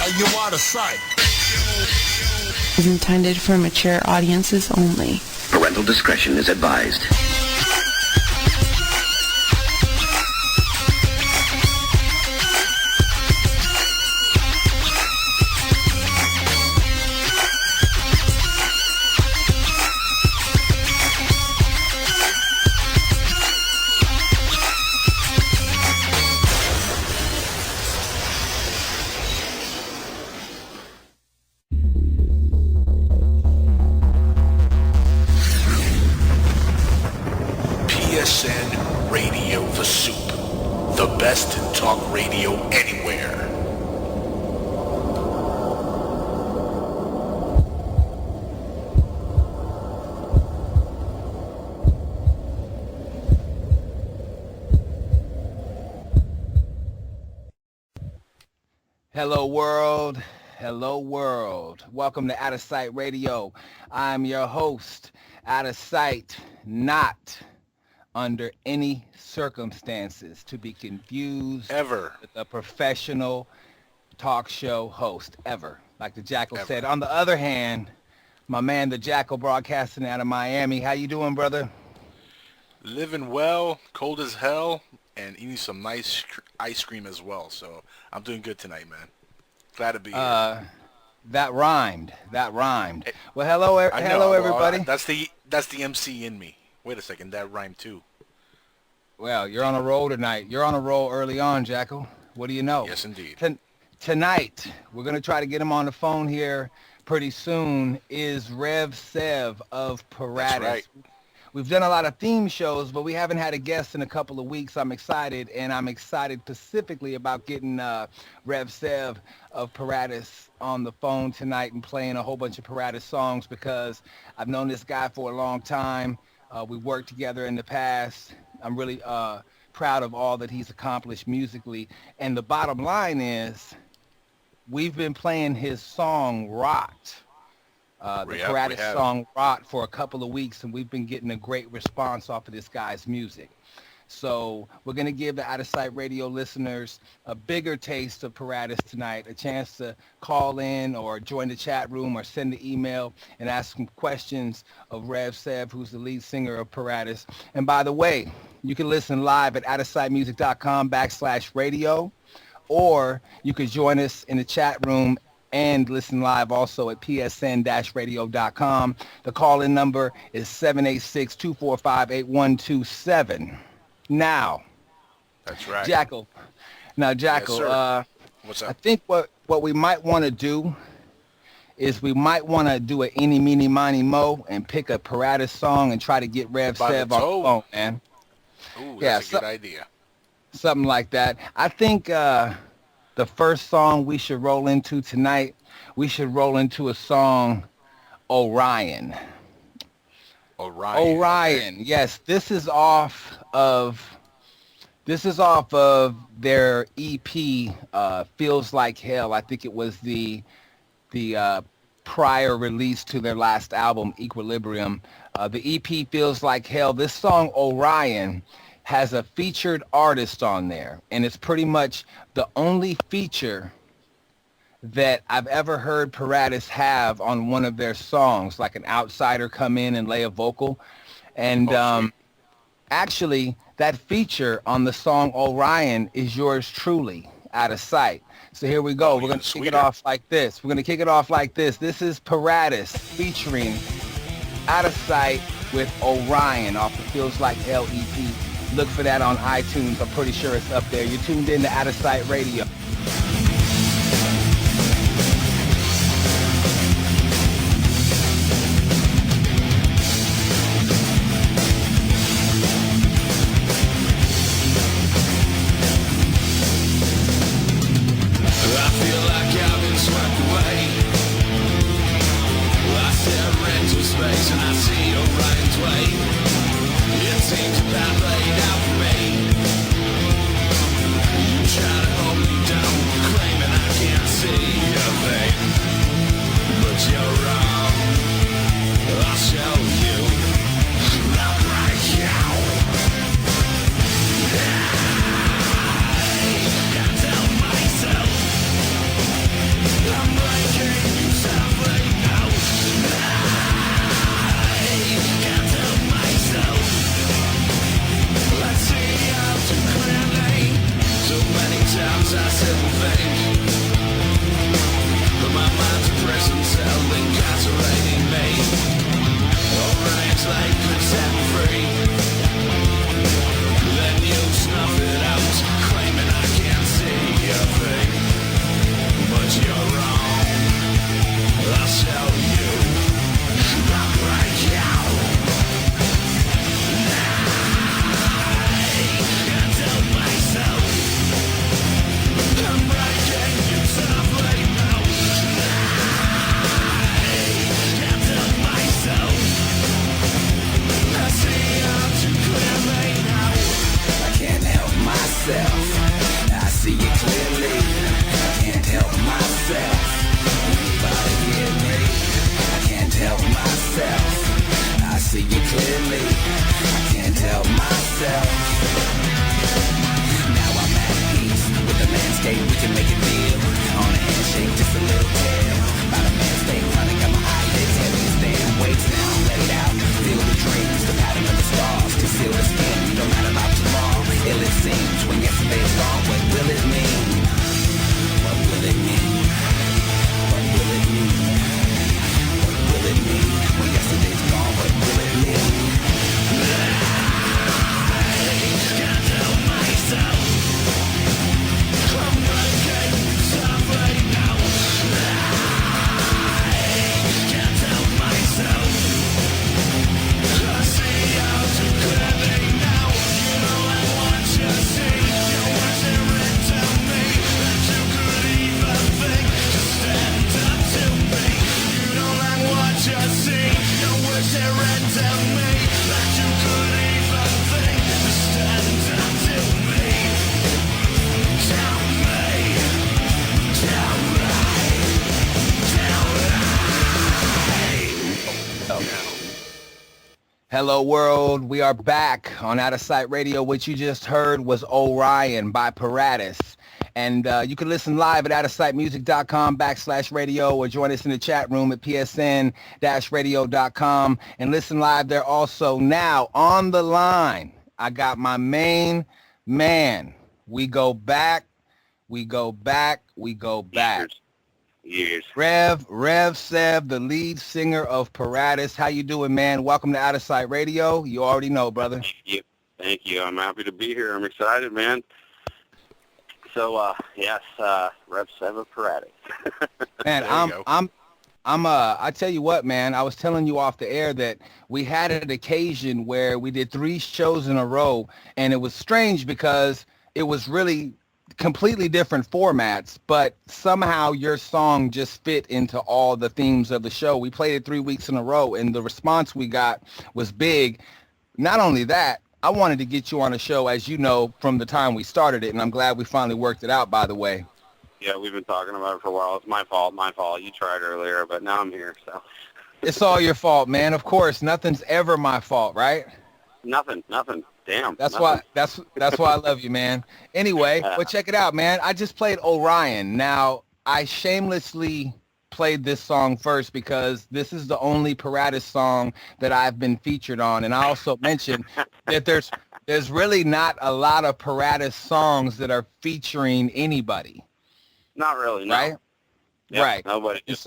Are you out of sight? Is intended for mature audiences only. Parental discretion is advised. PSN Radio The Soup, the best in talk radio anywhere. Hello world, hello world. Welcome to Outtasite Radio. I'm your host, Outtasite, not under any circumstances to be confused Ever. with a professional talk show host, ever. Like the Jackal said. On the other hand, my man, the Jackal, broadcasting out of Miami. How you doing, brother? Living well, cold as hell, and eating some nice ice cream as well. So I'm doing good tonight, man. Glad to be here. That rhymed. Hey, Well, hello, hello, everybody. That's the MC in me. Wait a second, that rhymed too. Well, you're on a roll tonight. You're on a roll early on, Jackal. What do you know? Yes, indeed. Tonight, we're going to try to get him on the phone here pretty soon, is Sev of Peratus. That's right. We've done a lot of theme shows, but we haven't had a guest in a couple of weeks. I'm excited, and I'm excited specifically about getting Sev of Peratus on the phone tonight and playing a whole bunch of Peratus songs because I've known this guy for a long time. We worked together in the past. I'm really proud of all that he's accomplished musically. And the bottom line is we've been playing his song Rot, the Peratus song Rot, for a couple of weeks, and we've been getting a great response off of this guy's music. So we're going to give the Outtasite Radio listeners a bigger taste of Peratus tonight, a chance to call in or join the chat room or send an email and ask some questions of Sev, who's the lead singer of Peratus. And by the way, you can listen live at outtasitemusic.com/radio, or you could join us in the chat room and listen live also at psn-radio.com. The call-in number is 786-245-8127. Now, That's right. Jackal. Now, Jackal, Yes, what's up? I think what we might want to do is we might want to do an eeny, meeny, miny, mo and pick a Peratus song and try to get Sev on the phone, man. Ooh, that's a good idea. Something like that. I think the first song we should roll into tonight, we should roll into a song, Orion. Orion. Okay. Yes, this is off of their EP, Feels Like Hell. I think it was the prior release to their last album, Equilibrium. The EP Feels Like Hell. This song, Orion, has a featured artist on there, and it's pretty much the only feature that I've ever heard Peratus have on one of their songs, like an outsider come in and lay a vocal. And actually, that feature on the song Orion is yours truly, Outtasite. So here we go. We're going to kick it off like this. This is Peratus featuring Outtasite with Orion off the Feels Like Hell EP. Look for that on iTunes. I'm pretty sure it's up there. You're tuned in to Outtasite Radio. And I see Orion's way. It seems that laid out for me. You try to hold me down. Hello world, we are back on Outtasite Radio. What you just heard was Orion by Peratus. And you can listen live at outtasitemusic.com/radio or join us in the chat room at psn-radio.com and listen live there also. Now, on the line, I got my main man. We go back. Years. Rev Sev, the lead singer of Peratus. How you doing, man? Welcome to Outtasite Radio. You already know, brother. Thank you. I'm happy to be here. I'm excited, man. So, yes, Rev Sev of Peratus. Man, I tell you what, man, I was telling you off the air that we had an occasion where we did 3 shows in a row, and it was strange because it was really completely different formats, but somehow your song just fit into all the themes of the show. We played it 3 weeks in a row, and the response we got was big. Not only that, I wanted to get you on the show, as you know, from the time we started it, and I'm glad we finally worked it out, by the way. Yeah, we've been talking about it for a while. It's my fault. You tried earlier, but now I'm here, so. It's all your fault, man. Of course, nothing's ever my fault, right? Nothing. Damn. That's nothing. why I love you, man. Anyway, well, check it out, man. I just played Orion. Now, I shamelessly played this song first because this is the only Peratus song that I've been featured on. And I also mentioned that there's really not a lot of Peratus songs that are featuring anybody. Not really, no. Right? Yep, right. Nobody. It's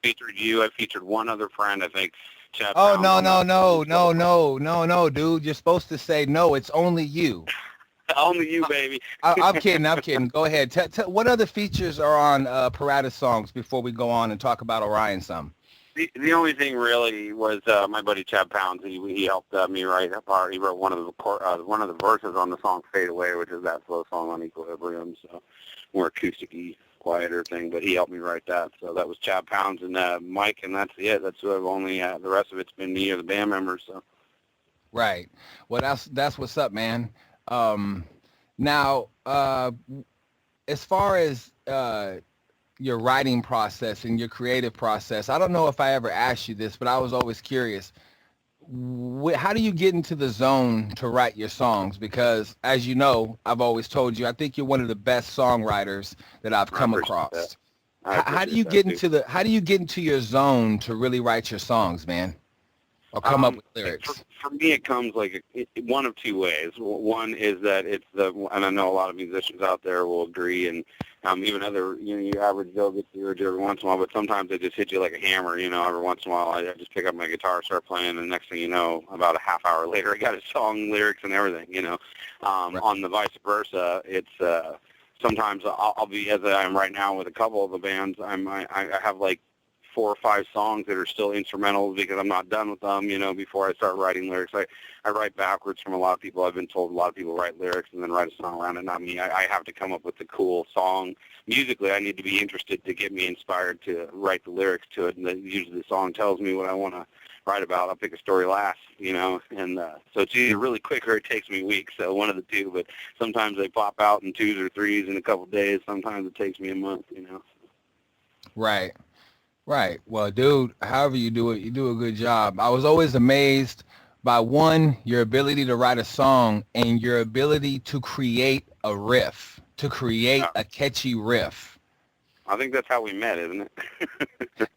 featured you. I featured one other friend, I think. Chad Oh, Brown no, dude. You're supposed to say, no, it's only you. Only you, baby. I'm kidding. Go ahead. What other features are on Peratus songs before we go on and talk about Orion some? The only thing really was my buddy Chad Pounds. He helped me write that part. He wrote one of the verses on the song "Fade Away," which is that slow song on Equilibrium. So more acoustic-y, quieter thing. But he helped me write that. So that was Chad Pounds and Mike, and that's it. That's who I've only. The rest of it's been me or the band members. So. Right. Well, that's what's up, man. Now, as far as your writing process and your creative process, I don't know if I ever asked you this, but I was always curious. How do you get into the zone to write your songs? Because, as you know, I've always told you, I think you're one of the best songwriters that I've come across. How do you get into your zone to really write your songs, man? Or come up with lyrics? For me, it comes like one of 2 ways. One is that and I know a lot of musicians out there will agree, and even other, your average Joe gets the urge every once in a while, but sometimes they just hit you like a hammer, every once in a while. I just pick up my guitar, start playing, and the next thing you know, about a half hour later, I got a song, lyrics, and everything, Right. On the vice versa, it's sometimes I'll be, as I am right now with a couple of the bands, I have like 4 or 5 songs that are still instrumental because I'm not done with them, before I start writing lyrics. I write backwards from a lot of people. I've been told a lot of people write lyrics and then write a song around it. Not me. I have to come up with the cool song. Musically, I need to be interested to get me inspired to write the lyrics to it. And usually the song tells me what I want to write about. I'll pick a story last, and so it's either really quick or it takes me weeks. So one of the two, but sometimes they pop out in 2s or 3s in a couple of days. Sometimes it takes me a month, Right. Right. Well, dude, however you do it, you do a good job. I was always amazed by, one, your ability to write a song and your ability to create a riff, to create a catchy riff. I think that's how we met, isn't it?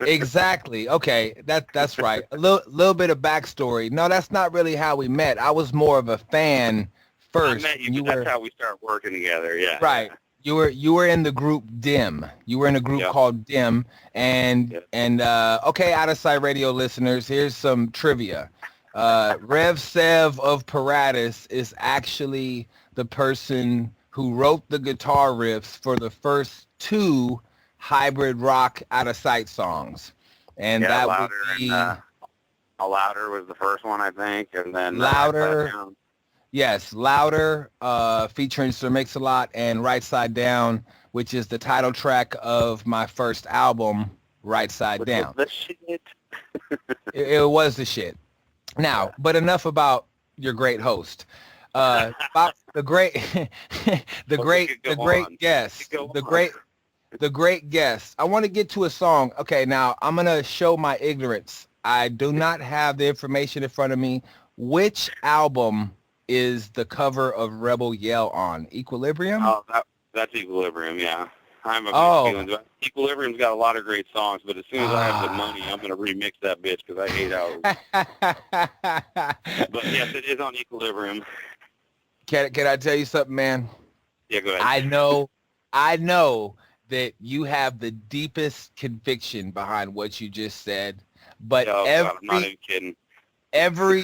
Exactly. Okay, that's right. A little bit of backstory. No, that's not really how we met. I was more of a fan first. I met you, but that's how we started working together, yeah. Right. You were in the group DIM. You were in a group called DIM, and okay, Outtasite Radio listeners, here's some trivia. Rev Sev of Peratus is actually the person who wrote the guitar riffs for the first 2 hybrid rock Outtasite songs, and that would be Louder was the first one, I think, and then Louder. Yes, Louder, featuring Sir Mix-a-Lot, and Right Side Down, which is the title track of my first album, Right Side Down. The shit. It was the shit. Now, but enough about your great host. About the great guest. I want to get to a song. Okay, now I'm gonna show my ignorance. I do not have the information in front of me. Which album is the cover of Rebel Yell on? Equilibrium? Oh, that's Equilibrium, yeah. I have a Oh. feelings about Equilibrium's got a lot of great songs, but as soon as I have the money, I'm going to remix that bitch because I hate how. But yes, it is on Equilibrium. Can I tell you something, man? Yeah, go ahead. I know that you have the deepest conviction behind what you just said, but Oh, God, I'm not even kidding. every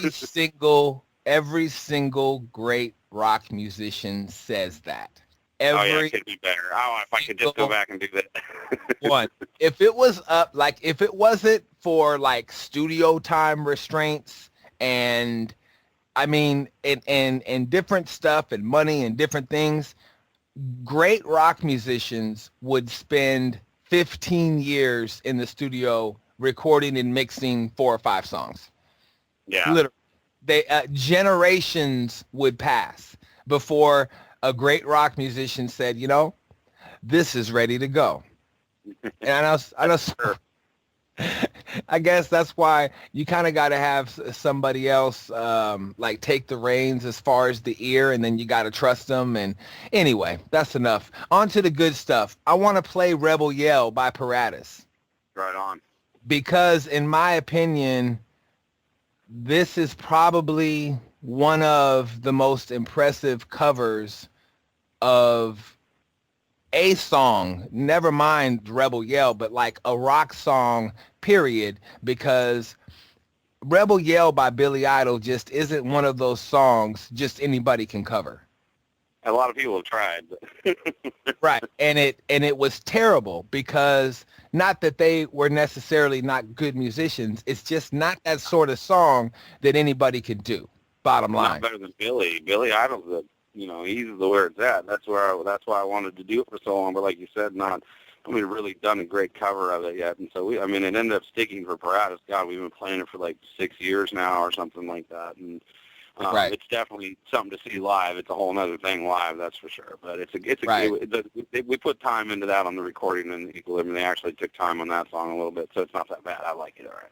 single great rock musician says that. Oh, yeah, Every it could be better. Oh, if I could just go back and do that. one. If it was up, like if it wasn't for like studio time restraints and I mean, and different stuff and money and different things, great rock musicians would spend 15 years in the studio recording and mixing 4 or 5 songs. Yeah. Literally, they generations would pass before a great rock musician said, you know, this is ready to go. And I know. Sure. I guess that's why you kind of got to have somebody else like take the reins as far as the ear, and then you got to trust them. And anyway, that's enough. On to the good stuff. I want to play Rebel Yell by Peratus. Right on. Because in my opinion, this is probably one of the most impressive covers of a song, never mind Rebel Yell, but like a rock song, period, because Rebel Yell by Billy Idol just isn't one of those songs just anybody can cover. A lot of people have tried. But Right. And it was terrible because not that they were necessarily not good musicians, it's just not that sort of song that anybody could do. Bottom line. Not better than Billy. Billy Idol's he's the where it's at. That's why I wanted to do it for so long. But like you said, really done a great cover of it yet. And so it ended up sticking for Peratus. God, we've been playing it for like 6 years now or something like that. And Right. It's definitely something to see live. It's a whole other thing live, that's for sure. But we put time into that on the recording and Equilibrium. They actually took time on that song a little bit, so it's not that bad. I like it. All right.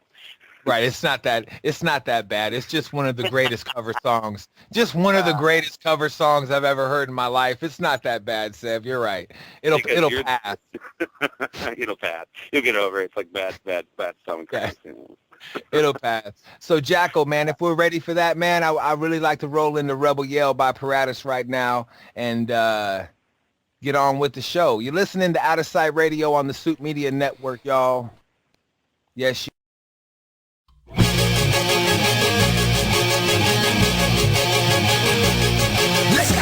Right, it's not that bad. It's just one of the greatest cover songs. Just one of the greatest cover songs I've ever heard in my life. It's not that bad, Sev. You're right. It'll pass. It'll pass. You'll get over it. It's like bad stomach cramps. Yeah. It'll pass. So Jackal, man, if we're ready for that, man, I really like to roll into Rebel Yell by Peratus right now and get on with the show. You're listening to Outtasite Radio on the Suit Media Network, y'all. Yes, Let's go!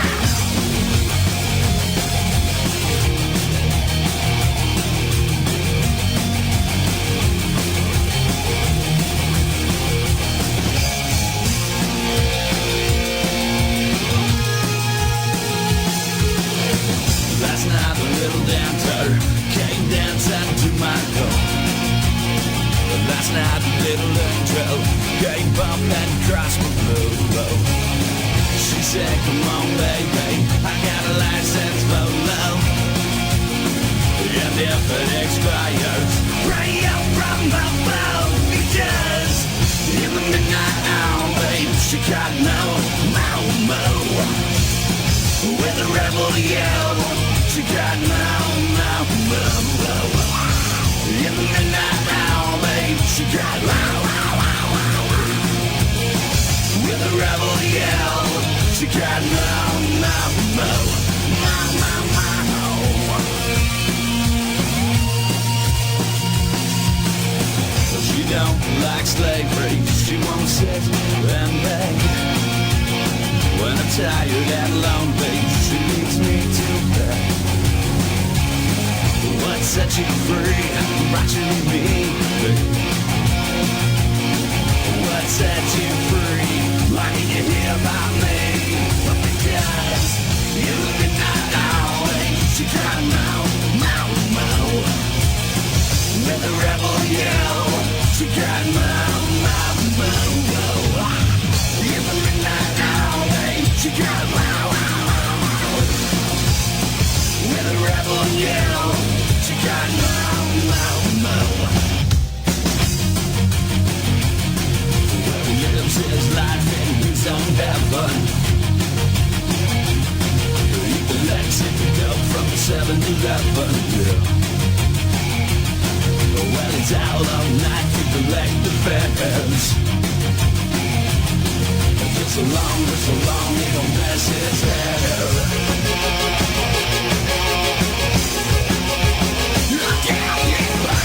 Last night a little dancer came dancing to my door. Last night a little angel came bumping across my blue. She said, come on baby, I got a license for love. And if it expires, pray up from above. Because in the midnight hour, babe, she got no mo. With a rebel yell, she got no mo. In the midnight hour, babe, she got no. With a rebel yell, she got no. She don't like slavery, she won't sit and beg. When I'm tired and lonely, she leaves me to bed. What set you free, brought you to me, babe? What set you free, why did you hear about me? Well, because you did not know she got no. With a rebel yell, she got no. In the midnight hour, she got no. With a rebel yell, she got no. lives his life in his own heaven. He collects it up from the 7-Eleven, yeah. Well, he's out all night to collect the fares. Just so long, he don't mess his hair. Look out, everybody!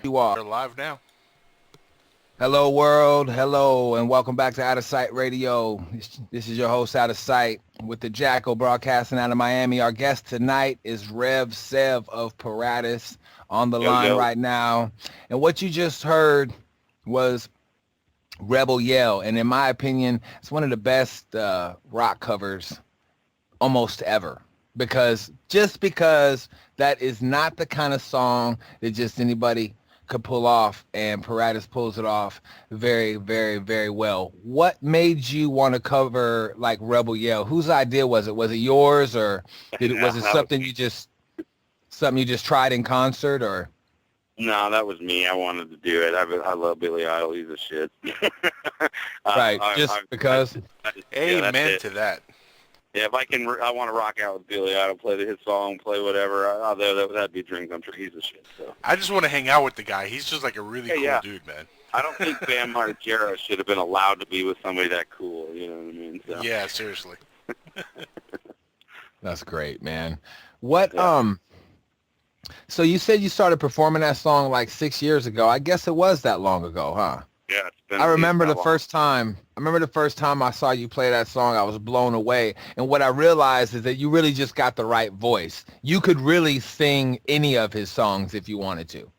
You are. We're live now. Hello, world. Hello, and welcome back to Outtasite Radio. This is your host, Outtasite, with the Jackal broadcasting out of Miami. Our guest tonight is Sev of Peratus on the line right now. And what you just heard was Rebel Yell. And in my opinion, it's one of the best rock covers almost ever. Because that is not the kind of song that just anybody could pull off, and Peratus pulls it off very, very, very well. What made you want to cover like Rebel Yell? Whose idea was it? Was it yours, or was it something you just tried in concert, or? No, that was me. I wanted to do it. I love Billy Idol. He's a shit. Right, because. Amen to that. Yeah, if I want to rock out with Billy Idol, play his song, play whatever. That'd be a dream come true. He's a shit. So. I just want to hang out with the guy. He's just like a really cool dude, man. I don't think Bam Margera should have been allowed to be with somebody that cool. You know what I mean? So. Yeah, seriously. That's great, man. What So you said you started performing that song like 6 years ago. I guess it was that long ago, huh? Yeah, it's been. I remember the first time I saw you play that song, I was blown away. And what I realized is that you really just got the right voice. You could really sing any of his songs if you wanted to.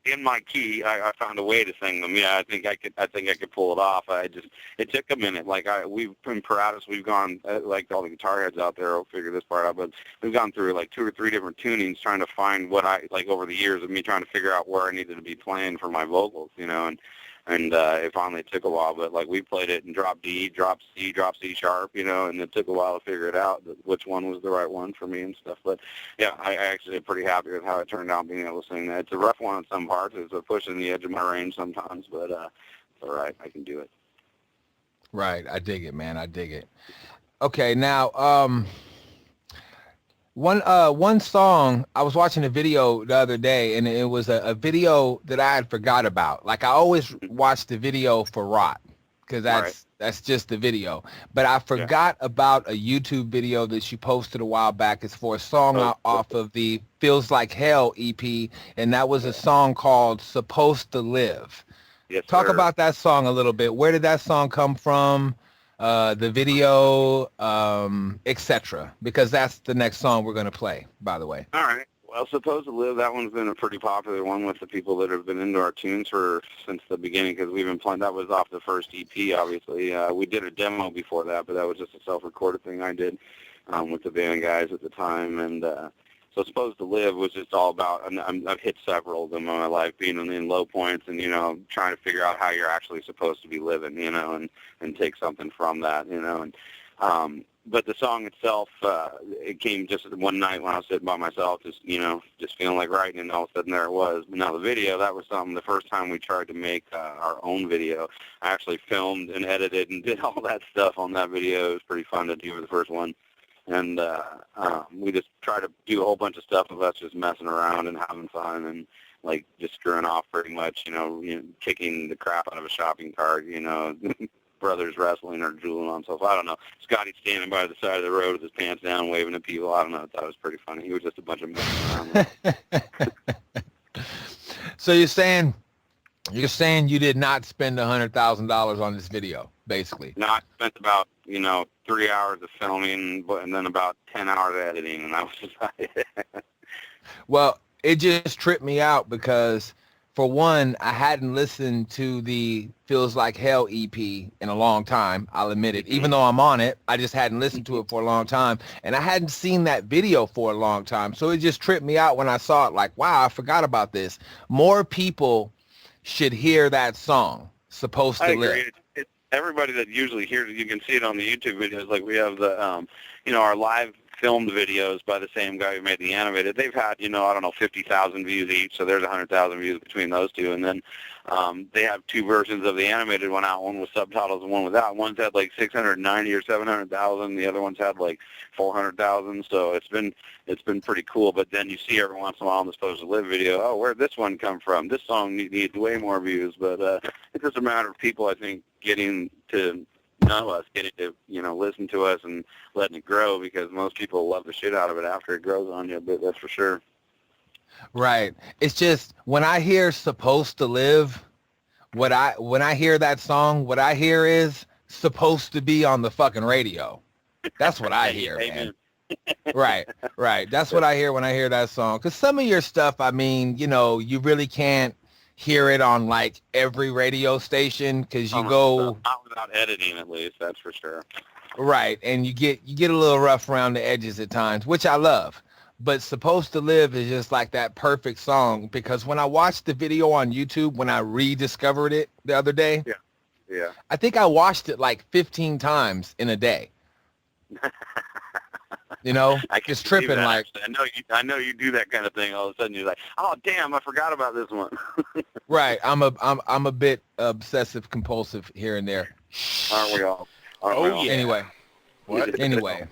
In my key, I found a way to sing them. Yeah, I think I could pull it off. It took a minute. Like we've in Peratus, we've gone like all the guitar heads out there will figure this part out. But we've gone through like 2 or 3 different tunings trying to find what I like over the years of me trying to figure out where I needed to be playing for my vocals, you know, and it finally took a while, but like we played it in drop D, drop C, drop C sharp, you know, and it took a while to figure it out, which one was the right one for me and stuff. But yeah, I actually am pretty happy with how it turned out being able to sing that. It's a rough one on some parts. It's pushing the edge of my range sometimes, but it's all right. I can do it. Right. I dig it, man. I dig it. Okay. Now, one song, I was watching a video the other day, and it was a video that I had forgot about. Like I always watch the video for Rot, because that's That's just the video. But I forgot about a YouTube video that you posted a while back. It's for a song off of the Feels Like Hell EP, and that was a song called Supposed to Live. Yes, Talk sir. about that song a little bit. Where did that song come from? The video, etc. Because that's the next song we're going to play, by the way. All right. Well, Supposed to Live, that one's been a pretty popular one with the people that have been into our tunes since the beginning, because we've been playing. That was off the first EP, obviously. We did a demo before that, but that was just a self-recorded thing I did with the band guys at the time. And so Supposed to Live was just all about, I've hit several of them in my life, being in low points and, trying to figure out how you're actually supposed to be living, and take something from that, and but the song itself, it came just one night when I was sitting by myself, just feeling like writing, and all of a sudden there it was. But now the video, that was something, the first time we tried to make our own video, I actually filmed and edited and did all that stuff on that video. It was pretty fun to do for the first one. And we just tried to do a whole bunch of stuff of us just messing around and having fun and, like, just screwing off pretty much, kicking the crap out of a shopping cart, brothers wrestling or drooling on stuff. I don't know. Scotty standing by the side of the road with his pants down, waving at people. I don't know. I thought it was pretty funny. He was just a bunch of messing around. So you're saying you did not spend $100,000 on this video, basically? No, I spent about 3 hours of filming, and then about 10 hours of editing, and that was just about it. Well, it just tripped me out because, for one, I hadn't listened to the Feels Like Hell EP in a long time, I'll admit it. Even though I'm on it, I just hadn't listened to it for a long time. And I hadn't seen that video for a long time. So it just tripped me out when I saw it, like, wow, I forgot about this. More people should hear that song, Supposed to Live. It's everybody that usually hears it, you can see it on the YouTube videos. Like, we have the, our live filmed videos by the same guy who made the animated. They've had, 50,000 views each, so there's 100,000 views between those two. And then they have two versions of the animated one out, one with subtitles and one without. One's had like 690 or 700,000. The other one's had like 400,000. So it's been pretty cool. But then you see every once in a while in the Supposed to Live video, oh, where'd this one come from? This song needs way more views. But it's just a matter of people, I think, getting to know us, getting to, listen to us and letting it grow, because most people love the shit out of it after it grows on you a bit, that's for sure. Right. It's just, when I hear Supposed to Live, when I hear that song, what I hear is supposed to be on the fucking radio. That's what I hear, man. Right. That's what I hear when I hear that song. Because some of your stuff, I mean, you really can't hear it on like every radio station, because you go not without editing, at least, that's for sure. Right, and you get a little rough around the edges at times, which I love. But Supposed to Live is just like that perfect song, because when I watched the video on YouTube, when I rediscovered it the other day, yeah, I think I watched it like 15 times in a day. I just tripping that, like. actually. I know you do that kind of thing. All of a sudden you're like, oh damn, I forgot about this one. Right, I'm a bit obsessive compulsive here and there. Aren't we all? Yeah. Anyway, what? Anyway,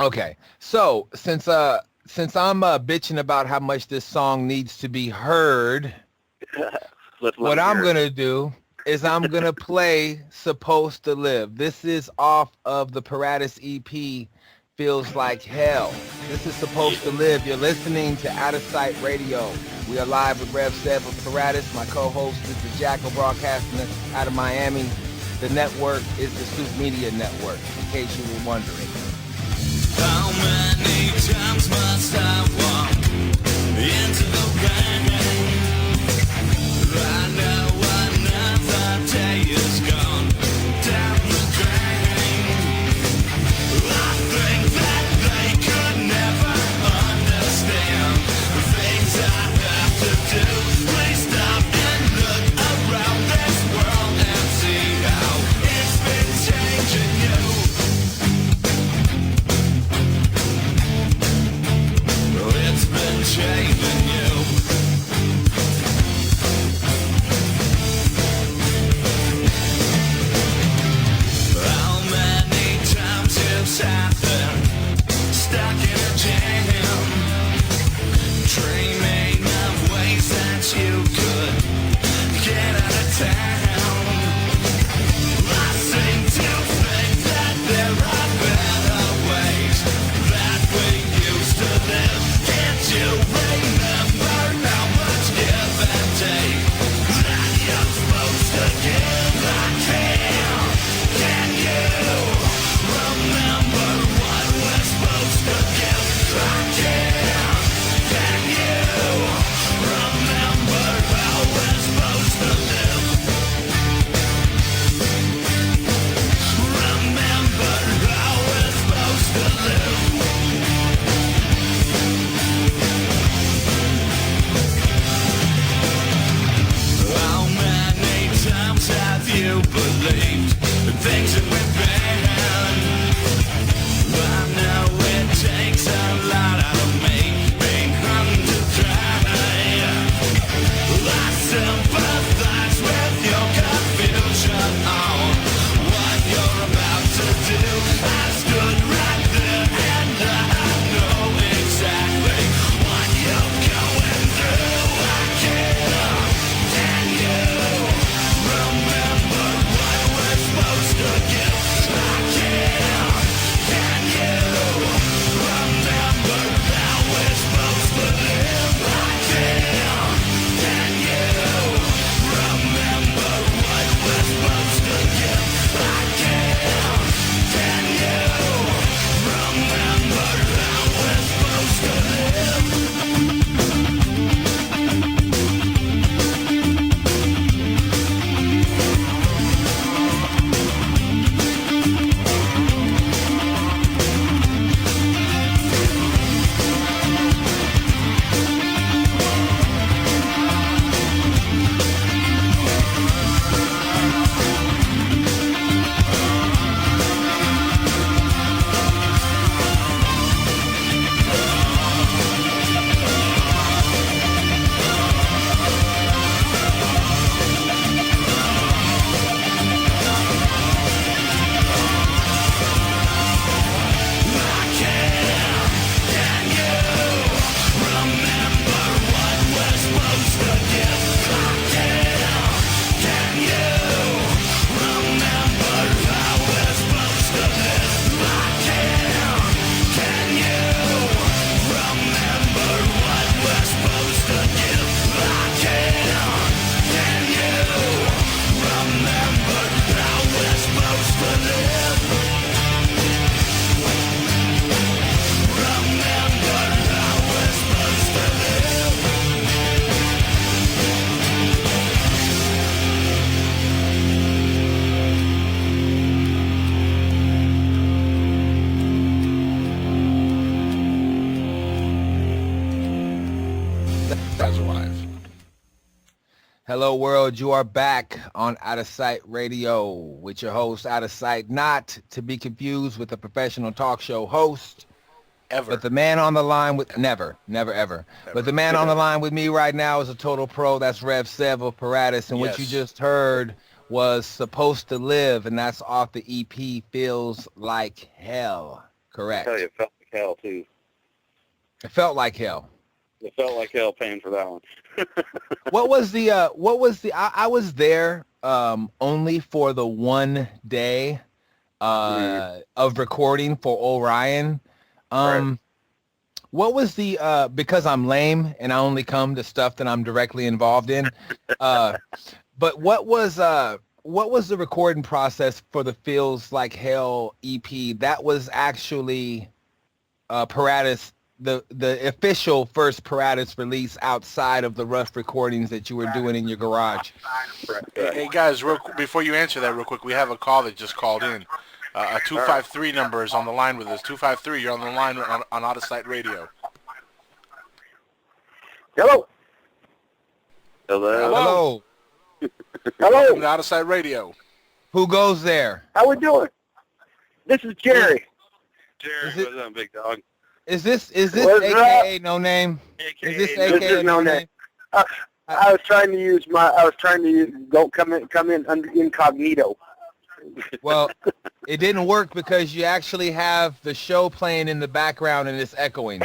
okay. So since I'm bitching about how much this song needs to be heard, what I'm gonna do is I'm gonna play Supposed to Live. This is off of the Peratus EP. Feels Like Hell. This is Supposed to Live. You're listening to Outtasite Radio. We are live with Rev Sev of Peratus. My co-host is the Jackal, broadcasting out of Miami. The network is the Soup Media Network, in case you were wondering. How many times must I walk into the rain? I know another day is gone down the drain. I think that they could never understand the things I have to do. Please stop and look around this world and see how it's been changing you. It's been changing you. How many times you've sat there, stuck in a jam, dreaming of ways that you could get out of town. I sing Hello, world. You are back on Outtasite Radio with your host, Outtasite, not to be confused with a professional talk show host, Ever. but the man on the line with never, never, ever. But the man on the line with me right now is a total pro. That's Rev Sev of Peratus, and what you Yes. just heard was "Supposed to Live," and that's off the EP "Feels Like Hell." Correct. I tell you, it felt like hell too. It felt like hell. It felt like hell paying for that one. What was the I was there only for the one day of recording for Orion. Right. What was the because I'm lame and I only come to stuff that I'm directly involved in. But what was the recording process for the Feels Like Hell EP? That was actually Peratus, the official first Peratus release outside of the rough recordings that you were doing in your garage. Hey guys, before you answer that real quick, we have a call that just called in. A 253 number is on the line with us. 253, you're on the line on Outtasite Radio. Hello. Hello. Hello. Hello. On Outtasite Radio. Who goes there? How we doing? This is Jerry. Jerry, Is it- what's up, big dog? Is this What's AKA No Name? Is this AKA No Name? I was trying to use come in under incognito. Well, it didn't work because you actually have the show playing in the background and it's echoing.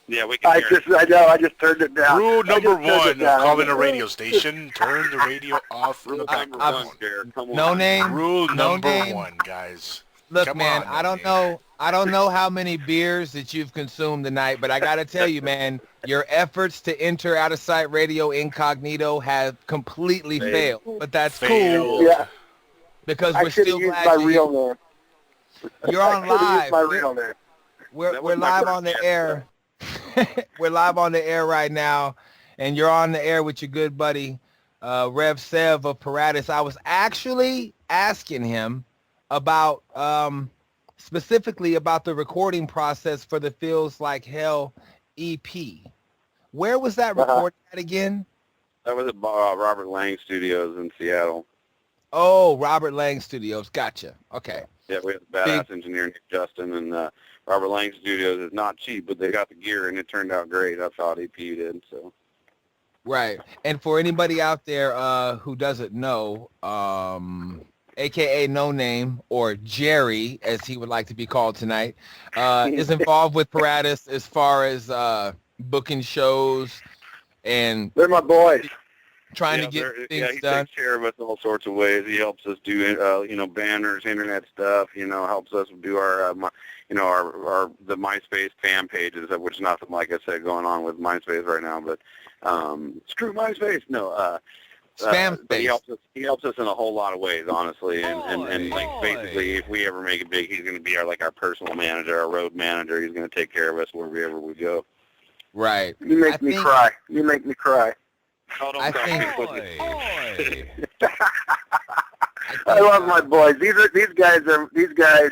Yeah, we can hear it. I just turned it down. Rule number one of calling a radio station, turn the radio off from the background. No Name. Rule No number name. one, guys. Look, Come man, on, I don't man. know how many beers that you've consumed tonight, but I got to tell you, man, your efforts to enter Outtasite Radio incognito have completely failed. But that's cool Failed. Yeah, because I we're should still have used glad my you're real here. name. You're on I should have live. used my real name. We're That was my live first on the guess, air. We're live on the air right now, and you're on the air with your good buddy, Rev Sev of Peratus. I was actually asking him about specifically about the recording process for the Feels Like Hell EP. Where was that recorded at again? That was at Robert Lang Studios in Seattle. Oh, Robert Lang Studios. Gotcha. Okay. Yeah, we have a badass engineer named Justin, and Robert Lang Studios is not cheap, but they got the gear, and it turned out great. I thought EP did, so. Right. And for anybody out there who doesn't know, AKA No Name, or Jerry, as he would like to be called tonight, is involved with Peratus as far as booking shows and They're my boys. trying to Yeah, get he things done. takes care of us in all sorts of ways. He helps us do, banners, internet stuff. Helps us do our, the MySpace fan pages, which is nothing like I said going on with MySpace right now. But screw MySpace. No. Spam But he space. helps us in a whole lot of ways, honestly. And like basically, if we ever make it big, he's going to be our personal manager, our road manager. He's going to take care of us wherever we go. Right. You make me cry. You make me cry. Oh, don't I cry. think- I love my boys. These guys.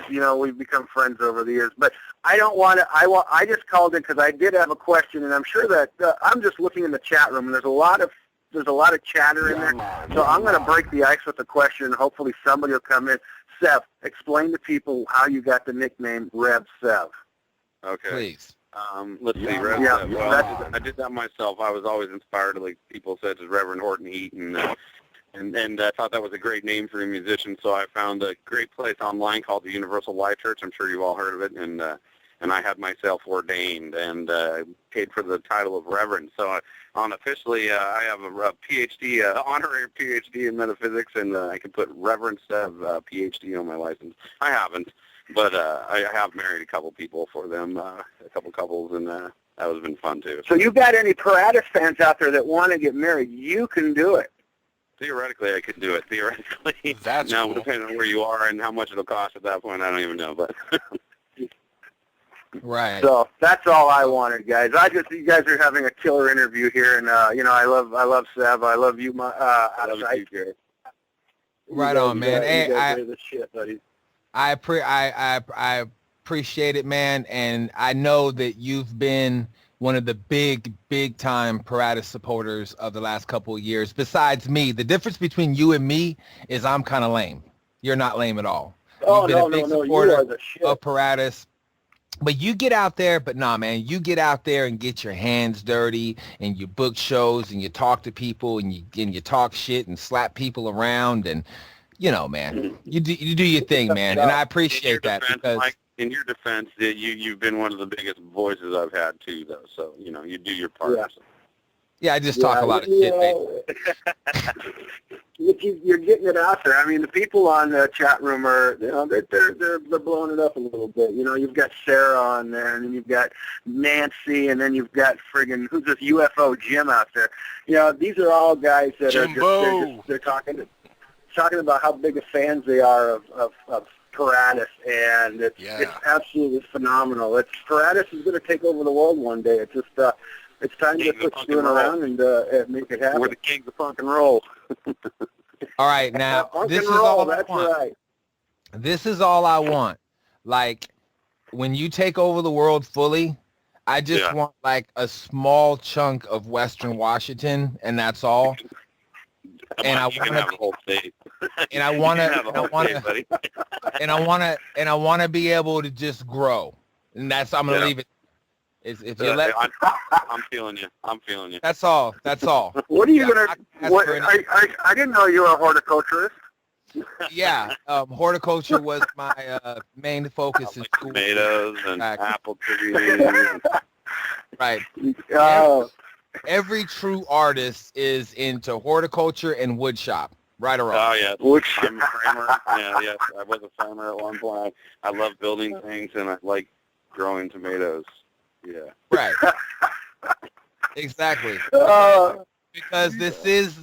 We've become friends over the years. But I don't want to. I just called in because I did have a question, and I'm sure that I'm just looking in the chat room, and there's a lot of chatter in there. So I'm going to break the ice with a question, and hopefully somebody will come in. Sev, explain to people how you got the nickname Rev Sev. Okay. Please. Let's see, Rev. Yeah. Well, I did that myself. I was always inspired, like people such as Reverend Horton Heat, and I thought that was a great name for a musician. So I found a great place online called the Universal Life Church. I'm sure you've all heard of it, and I had myself ordained and paid for the title of Reverend. So unofficially, I have a PhD, honorary PhD in metaphysics, and I can put Reverend Sev PhD on my license. I haven't. But I have married a couple people for them, a couple couples, and that has been fun, too. So you got any Peratus fans out there that want to get married, you can do it. Theoretically, I could do it. Theoretically. That's now, cool. depending on where you are and how much it'll cost at that point, I don't even know. But Right. So that's all I wanted, guys. You guys are having a killer interview here, and I love Sev. I love you, I love you, Jared. Right on, man. Hey, you guys are the shit, buddy. I appreciate it, man, and I know that you've been one of the big time Peratus supporters of the last couple of years. Besides me, the difference between you and me is I'm kind of lame. You're not lame at all. Oh, You've been a big you supporter are the shit. of Peratus. But you get out there, but nah, man, you get out there and get your hands dirty and you book shows and you talk to people and you talk shit and slap people around and, you know, man, you do your thing, man. And I appreciate that because Mike, in your defense, you've been one of the biggest voices I've had too, though. So, you know, you do your part. Yeah. yeah, I just talk a lot of shit, man. You're getting it out there. I mean, the people on the chat room are, you know, they're blowing it up a little bit. You know, you've got Sarah on there, and then you've got Nancy, and then you've got friggin' who's this UFO Jim out there. You know, these are all guys that Jimbo. they're talking about how big of fans they are of Peratus, and it's absolutely phenomenal. Peratus is going to take over the world one day. It's just it's time to quit screwing around and make it happen. We're the kings of funk and roll. All right, now this is all I want. Right. This is all I want. Like when you take over the world fully, I just want like a small chunk of Western Washington, and that's all. And I want to whole state. And I want to be able to just grow. And that's I'm gonna leave it. If you let, I'm feeling you. I'm feeling you. That's all. What are you gonna? I didn't know you were a horticulturist. Yeah, horticulture was my main focus in school. Tomatoes and apple trees. Right. Every true artist is into horticulture and wood shop. Right or wrong? Oh, yeah. I'm a framer. Yeah, I was a framer at one point. I love building things, and I like growing tomatoes. Yeah. Right. Exactly. Because this is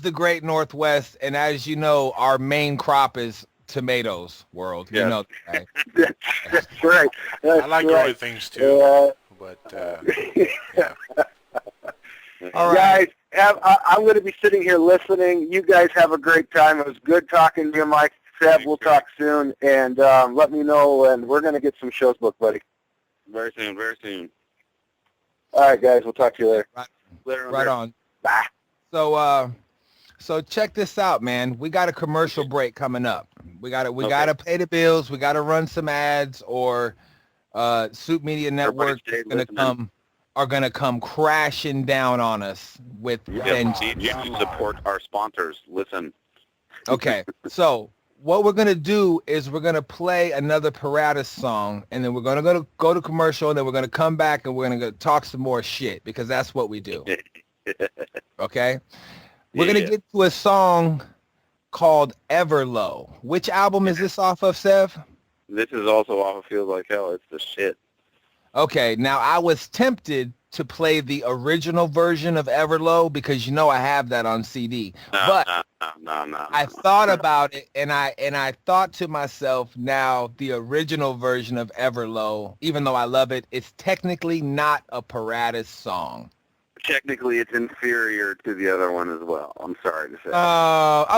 the Great Northwest, and as you know, our main crop is tomatoes. World, you know that, right? That's right. I like growing things too, but yeah. All right. Guys, I'm going to be sitting here listening. You guys have a great time. It was good talking to you, Mike. Sev, we'll talk soon, and let me know, and we're going to get some shows booked, buddy. Very soon, very soon. All right, guys, we'll talk to you later. Right on. Bye. So check this out, man. We got a commercial break coming up. We gotta pay the bills. We gotta run some ads, or Soup Media Network are gonna come crashing down on us with. Yes, you support our sponsors. Listen. Okay, so what we're gonna do is we're gonna play another Peratus song, and then we're gonna go to commercial, and then we're gonna come back and we're gonna go talk some more shit because that's what we do. Okay, we're gonna get to a song called Everlow. Which album is this off of, Sev? This is also off of Feels Like Hell. It's the shit. Okay, now I was tempted to play the original version of Everlow because you know I have that on CD. No. I thought about it, and I thought to myself, now the original version of Everlow, even though I love it, it's technically not a Peratus song. Technically, it's inferior to the other one as well. I'm sorry to say.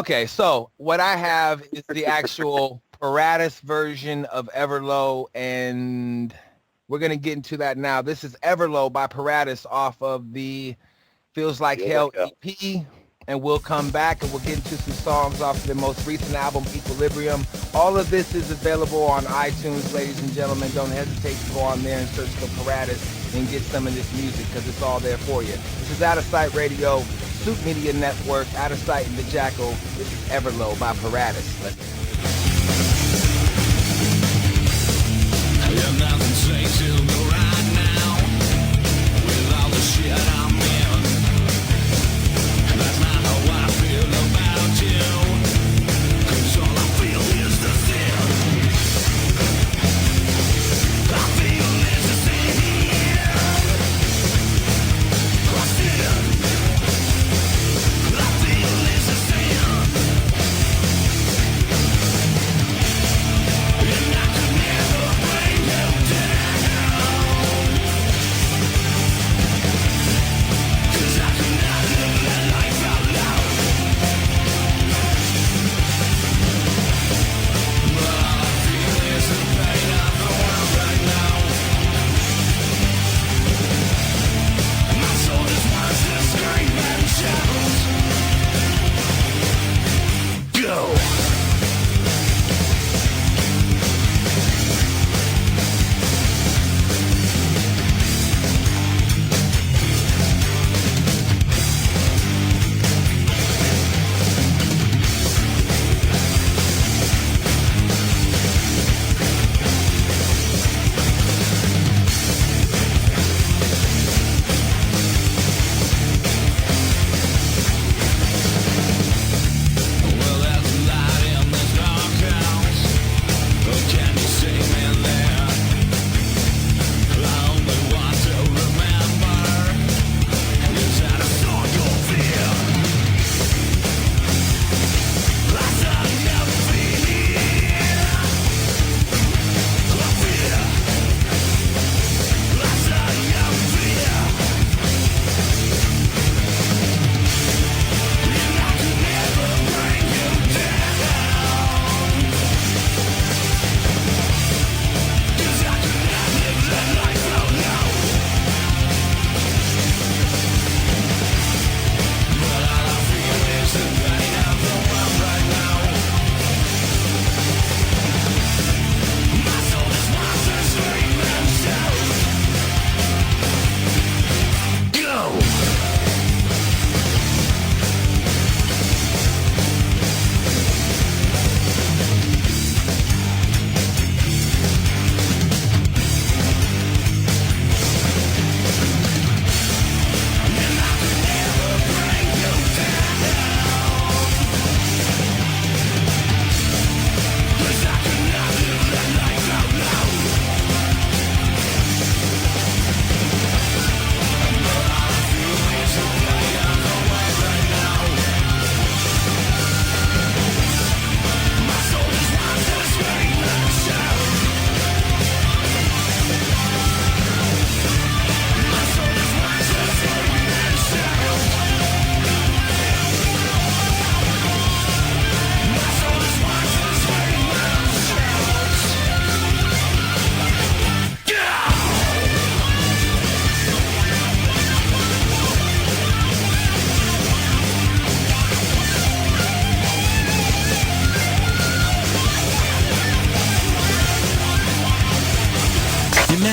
Okay, so what I have is the actual Peratus version of Everlow, and we're going to get into that now. This is Everlow by Peratus off of the Feels Like Hell EP, and we'll come back and we'll get into some songs off of their most recent album, Equilibrium. All of this is available on iTunes, ladies and gentlemen. Don't hesitate to go on there and search for Peratus and get some of this music because it's all there for you. This is Outtasite Radio, Soup Media Network, Outtasite and the Jackal. This is Everlow by Peratus. Let's go. Yeah, nothing sensational right now with all the shit I'm in. That's not how I feel about you, 'cause all I feel is the sin. I feel is the sin. I feel is the sin. And I could never bring you down.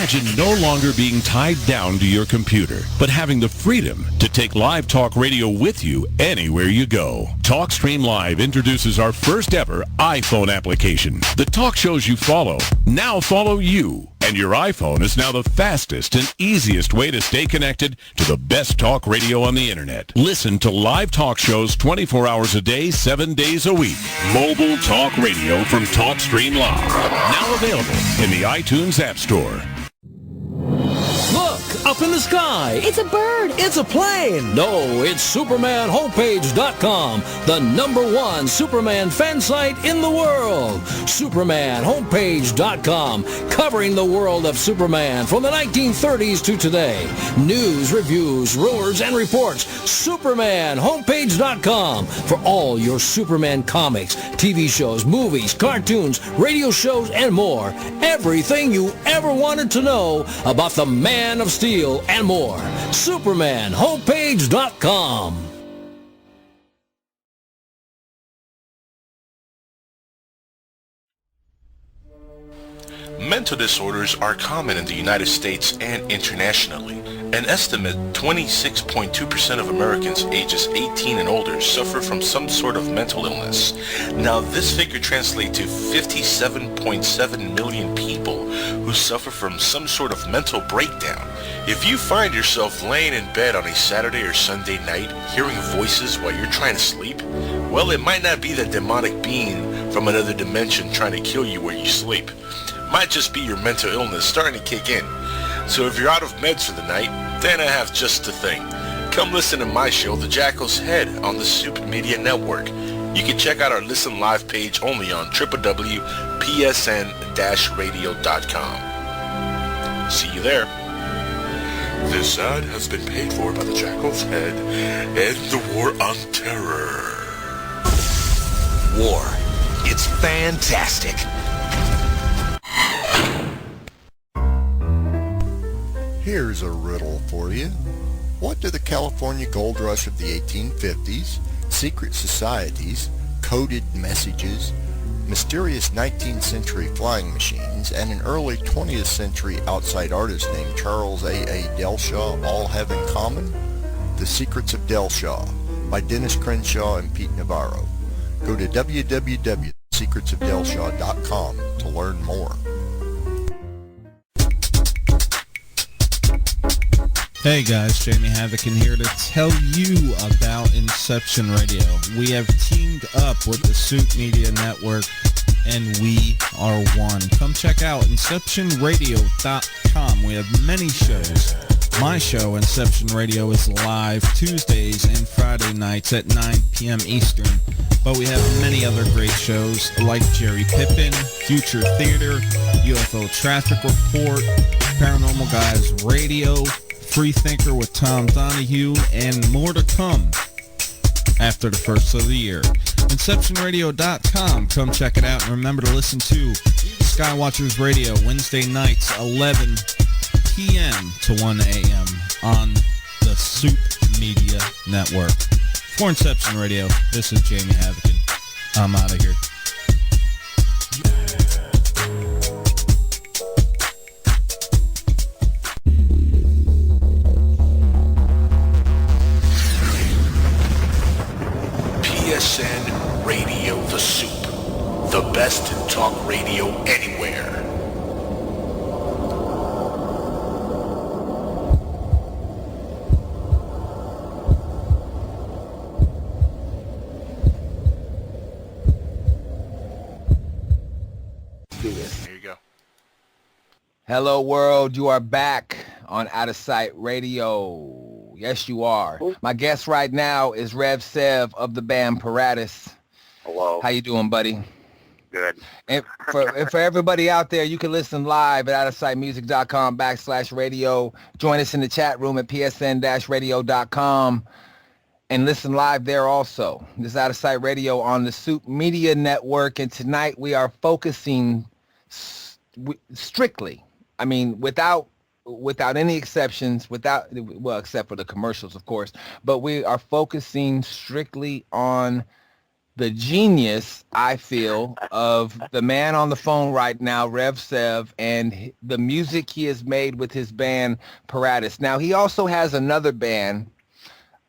Imagine no longer being tied down to your computer, but having the freedom to take live talk radio with you anywhere you go. TalkStream Live introduces our first ever iPhone application. The talk shows you follow now follow you. And your iPhone is now the fastest and easiest way to stay connected to the best talk radio on the internet. Listen to live talk shows 24 hours a day, 7 days a week. Mobile talk radio from TalkStream Live. Now available in the iTunes App Store. Look, up in the sky. It's a bird. It's a plane. No, it's SupermanHomepage.com, the #1 Superman fan site in the world. SupermanHomepage.com, covering the world of Superman from the 1930s to today. News, reviews, rumors, and reports. SupermanHomepage.com for all your Superman comics, TV shows, movies, cartoons, radio shows, and more. Everything you ever wanted to know about the Man of Steel and more. SupermanHomepage.com. Mental disorders are common in the United States and internationally. An estimate 26.2% of Americans ages 18 and older suffer from some sort of mental illness. Now this figure translates to 57.7 million people who suffer from some sort of mental breakdown. If you find yourself laying in bed on a Saturday or Sunday night hearing voices while you're trying to sleep, well, it might not be the demonic being from another dimension trying to kill you where you sleep. Might just be your mental illness starting to kick in. So if you're out of meds for the night, then I have just the thing. Come listen to my show, The Jackal's Head, on the Soup Media Network. You can check out our Listen Live page only on www.psn-radio.com. See you there. This ad has been paid for by The Jackal's Head and the War on Terror. War. It's fantastic. Here's a riddle for you. What do the California gold rush of the 1850s, secret societies, coded messages, mysterious 19th century flying machines, and an early 20th century outside artist named Charles A.A. Delshaw all have in common? The Secrets of Delshaw by Dennis Crenshaw and Pete Navarro. Go to www.secretsofdelshaw.com to learn more. Hey guys, Jamie Havoc in here to tell you about Inception Radio. We have teamed up with the Soup Media Network and we are one. Come check out InceptionRadio.com. We have many shows. My show, Inception Radio, is live Tuesdays and Friday nights at 9 p.m. Eastern. But we have many other great shows like Jerry Pippin, Future Theater, UFO Traffic Report, Paranormal Guys Radio, Free Thinker with Tom Donahue, and more to come after the first of the year. InceptionRadio.com. Come check it out. And remember to listen to Skywatchers Radio Wednesday nights, 11 p.m. to 1 a.m. on the Soup Media Network. For Inception Radio, this is Jamie Havoc. I'm out of here. PSN Radio The Soup, the best in talk radio anywhere. Do this. There you go. Hello world, you are back on Outtasite Radio. Yes, you are. My guest right now is Rev Sev of the band Peratus. Hello. How you doing, buddy? Good. And for everybody out there, you can listen live at outtasitemusic.com/radio. Join us in the chat room at psn-radio.com and listen live there also. This is Outtasite Radio on the Soup Media Network, and tonight we are focusing strictly, I mean, without any exceptions, except for the commercials, of course, but we are focusing strictly on the genius, I feel, of the man on the phone right now, Rev Sev, and the music he has made with his band Peratus. Now, he also has another band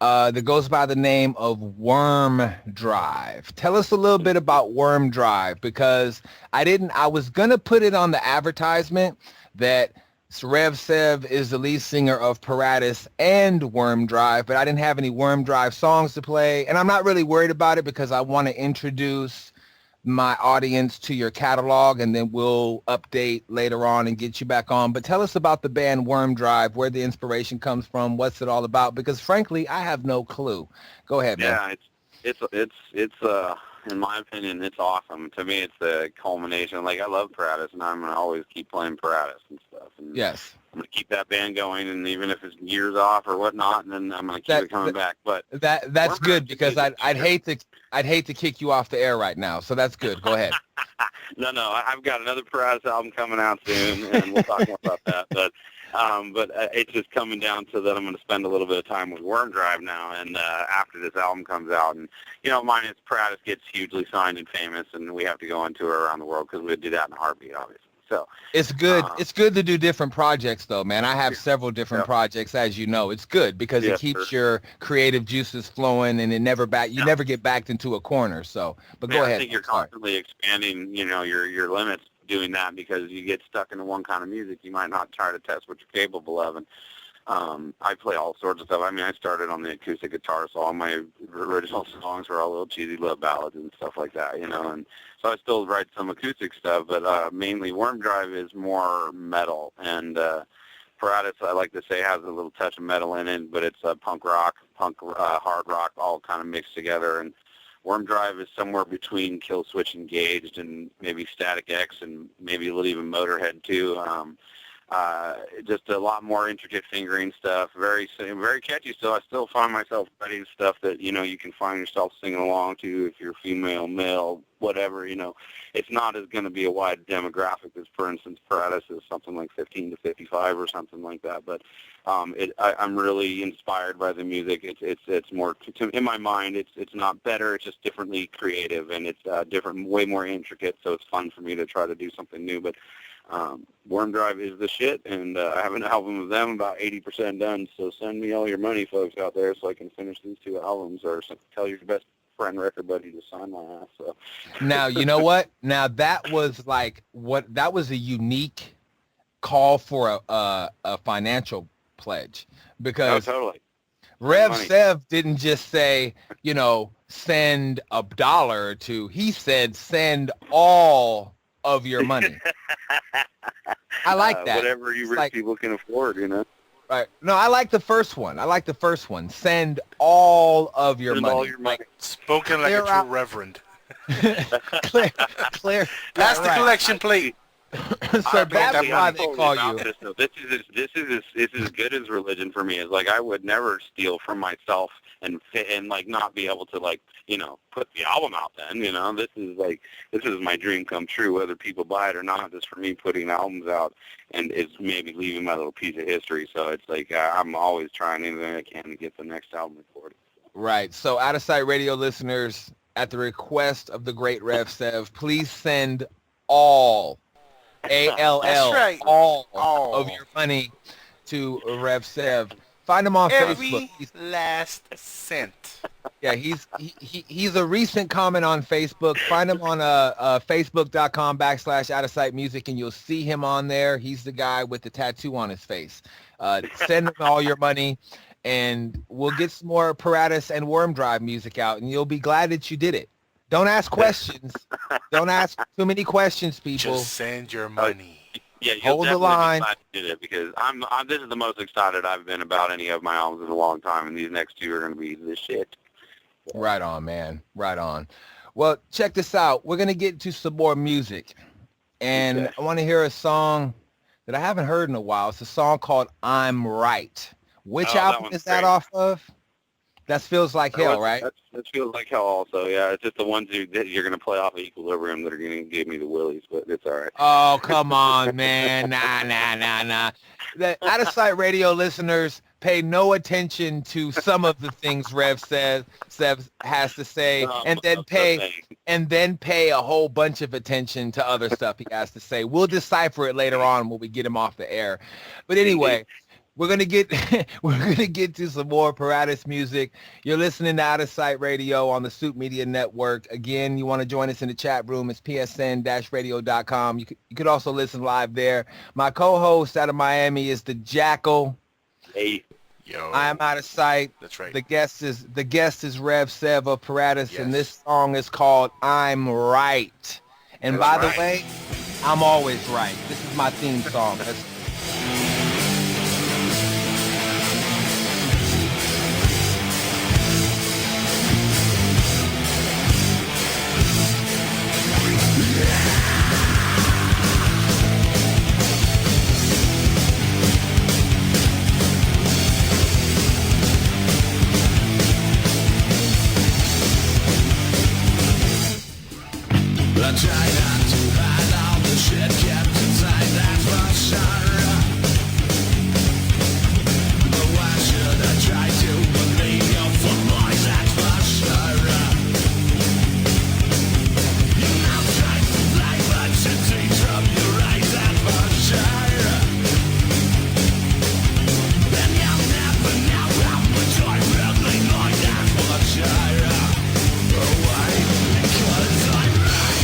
that goes by the name of Worm Drive. Tell us a little bit about Worm Drive, because I was going to put it on the advertisement that Rev Sev is the lead singer of Peratus and Worm Drive, but I didn't have any Worm Drive songs to play, and I'm not really worried about it because I want to introduce my audience to your catalog, and then we'll update later on and get you back on. But tell us about the band Worm Drive, where the inspiration comes from, what's it all about, because frankly, I have no clue. Go ahead, man. Yeah, it's in my opinion, it's awesome. To me, it's the culmination. Like, I love Peratus, and I'm going to always keep playing Peratus and stuff. And yes. I'm going to keep that band going, and even if it's years off or whatnot, and then I'm going to keep it coming back. But that's good, because I'd hate to kick you off the air right now. So that's good. Go ahead. No, I've got another Peratus album coming out soon, and we'll talk more about that. But it's just coming down to that I'm going to spend a little bit of time with Worm Drive now, and after this album comes out. And, mine is Peratus gets hugely signed and famous, and we have to go on tour around the world because we would do that in a heartbeat, obviously. So it's good. It's good to do different projects, though, man. I have several different projects, as you know. It's good because it keeps your creative juices flowing, and you never get backed into a corner. So, but go ahead. I think you're constantly expanding, your limits doing that, because you get stuck into one kind of music. You might not try to test what you're capable of. And I play all sorts of stuff. I mean, I started on the acoustic guitar, so all my original songs were all little cheesy love ballads and stuff like that, and so I still write some acoustic stuff, but mainly Worm Drive is more metal. And Peratus, I like to say, has a little touch of metal in it, but it's punk rock, hard rock, all kind of mixed together. And Worm Drive is somewhere between Killswitch Engaged and maybe Static X and maybe a little even Motorhead too. Just a lot more intricate fingering stuff, very catchy. So I still find myself writing stuff that, you can find yourself singing along to if you're female, male, whatever, It's not as going to be a wide demographic as, for instance, Peratus is something like 15 to 55 or something like that. But I'm really inspired by the music. It's more, in my mind, it's not better. It's just differently creative, and it's different, way more intricate. So it's fun for me to try to do something new. But Worm Drive is the shit, and I have an album of them about 80% done, so send me all your money, folks out there, so I can finish these 2 albums, or tell your best friend record buddy to sign my ass. So. Now, you know what? Now, that was a unique call for a financial pledge, because totally. Rev Sev didn't just say, send $1 or $2. He said, send all of your money. I like that. Whatever you rich people can afford, Right. No, I like the first one. Send all of your money. All your money. Spoken like a true reverend. Clear. Pass the collection plate. So that's why they call you. This is as good as religion for me. Is like, I would never steal from myself and not be able to put the album out. Then this is my dream come true. Whether people buy it or not, is for me putting albums out, and it's maybe leaving my little piece of history. So it's like I'm always trying anything I can to get the next album recorded. Right. So Outtasite Radio listeners, at the request of the great Rev Sev, please send all. ALL, right. all of your money to Rev Sev. Find him on Facebook. Every last cent. Yeah, he's a recent comment on Facebook. Find him on facebook.com/Outtasite Music, and you'll see him on there. He's the guy with the tattoo on his face. Send him all your money, and we'll get some more Peratus and Worm Drive music out, and you'll be glad that you did it. Don't ask questions. Don't ask too many questions, people. Just send your money. Yeah, hold the line. Be glad you did it, because I'm this is the most excited I've been about any of my albums in a long time, and these next 2 are going to be the shit. Right on, man. Right on. Well, check this out. We're going to get to some more music, and I want to hear a song that I haven't heard in a while. It's a song called I'm Right. Which album is that off of? That Feels Like Hell, right? That Feels Like Hell also, yeah. It's just the ones that you're going to play off of Equilibrium that are going to give me the willies, but it's all right. Oh, come on, man. Nah. The Outtasite Radio listeners, pay no attention to some of the things Sev has to say, and then pay a whole bunch of attention to other stuff he has to say. We'll decipher it later on when we get him off the air. But anyway, we're gonna get to some more Peratus music. You're listening to Outtasite Radio on the Soup Media Network. Again, you want to join us in the chat room? It's psn-radio.com. You could also listen live there. My co-host out of Miami is the Jackal. Hey, yo. I am Outtasite. That's right. The guest is Rev Sev of Peratus, yes. And this song is called "I'm Right." And by the way, I'm always right. This is my theme song. I try not to hide all the shit kept inside, that's for sure. But why should I try to believe your full noise, that's for sure. Your mouth tries to lie, but you see from your eyes, that's for sure. Then you'll never know how much I really like, that's for sure. Oh, why? Because I'm right.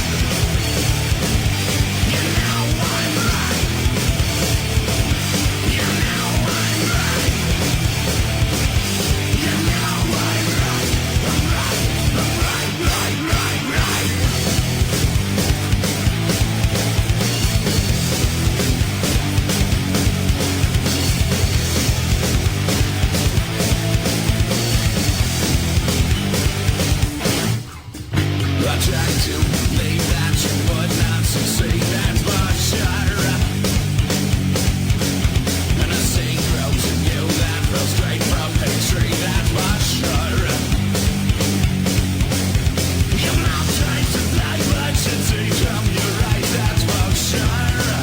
I tried to believe that you would not succeed, that's for sure. And a seed grows in you that flows straight from history, that's for sure. Your mouth tries to lie, but you see from your eyes, that's for sure.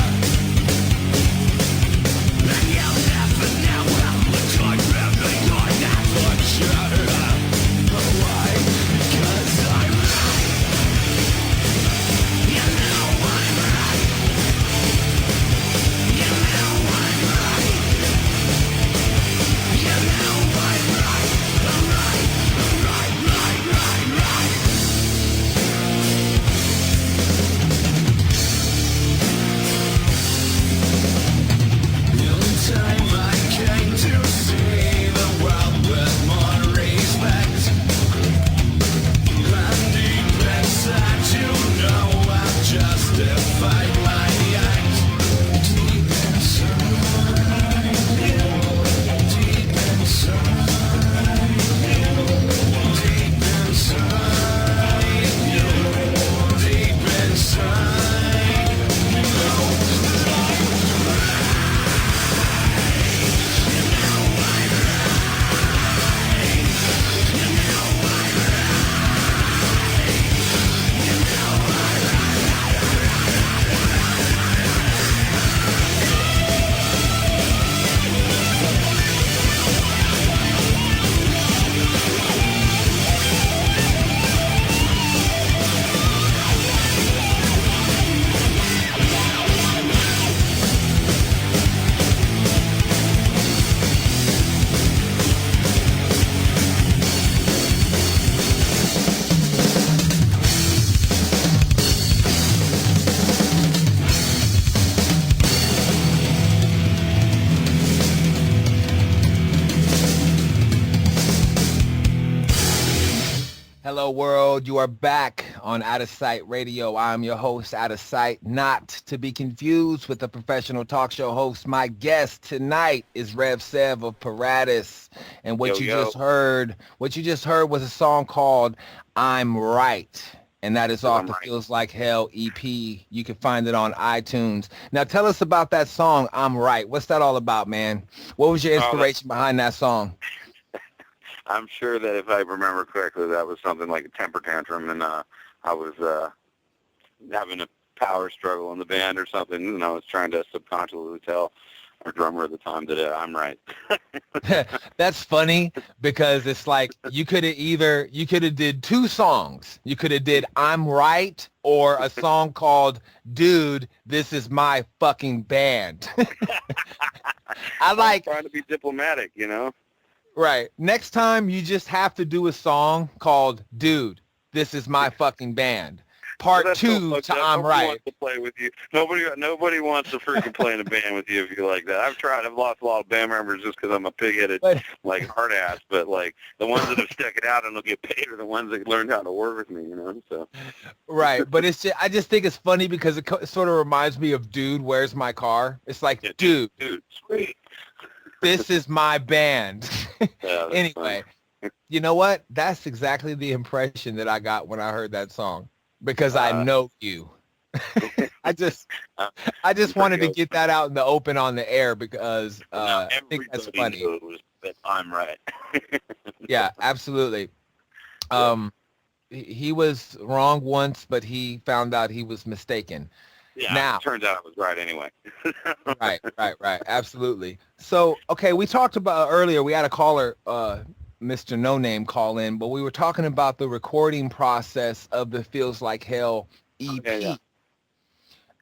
And you'll never know how much I really like, that's for sure. Why? Because I'm right. You know I'm right. You know I'm right. You know I'm right. I'm right. I'm right, right, right, right. In time I came to see the world with more respect. And deep inside, you know I've justified my act. Deep inside you, deep inside you, deep inside you, deep inside you know I'm right. You know I'm right. You know I'm right. You know I'm Hello world, you are back on Outtasite Radio. I'm your host, Outtasite, not to be confused with a professional talk show host. My guest tonight is Rev Sev of Peratus, and what you just heard was a song called "I'm Right," and that is off the Feels Like Hell EP. You can find it on iTunes. Now tell us about that song, "I'm Right." What's that all about, man? What was your inspiration behind that song? I'm sure that if I remember correctly, that was something like a temper tantrum, and I was having a power struggle in the band or something, and I was trying to subconsciously tell our drummer at the time, did it. I'm Right. That's funny because it's like you could have did two songs. You could have did I'm Right or a song called Dude, This Is My Fucking Band. I like trying to be diplomatic, you know? Right. Next time you just have to do a song called Dude, This Is My Fucking Band. Part 2 to I'm Right. Wants to play with you. Nobody wants to freaking play in a band with you if you like that. I've tried. I've lost a lot of band members just because I'm a pig-headed, like, hard ass. But like the ones that have stuck it out and will get paid are the ones that learned how to work with me. You know. So. Right, but I just think it's funny because it sort of reminds me of Dude, Where's My Car? It's like, yeah, dude, sweet. This is my band. Yeah, anyway, you know what? That's exactly the impression that I got when I heard that song. Because I know you. I just wanted to get that out in the open on the air because I think that's funny. Knows that I'm Right. Yeah, absolutely. He was wrong once, but he found out he was mistaken. Yeah, now, it turns out I was right anyway. Right. Absolutely. So, okay, we talked about earlier, we had a caller, Mr. No Name, call in, but we were talking about the recording process of the Feels Like Hell EP. Yeah.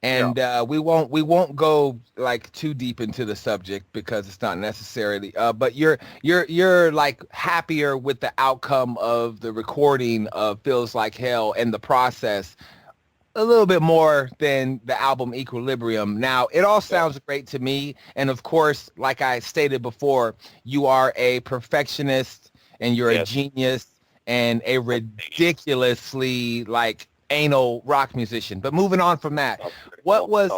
And we won't go like too deep into the subject because it's not necessarily but you're like happier with the outcome of the recording of Feels Like Hell and the process a little bit more than the album Equilibrium. Now, it all sounds great to me, and of course, like I stated before, you are a perfectionist and you're a genius and a ridiculously like anal rock musician. But moving on from that, what was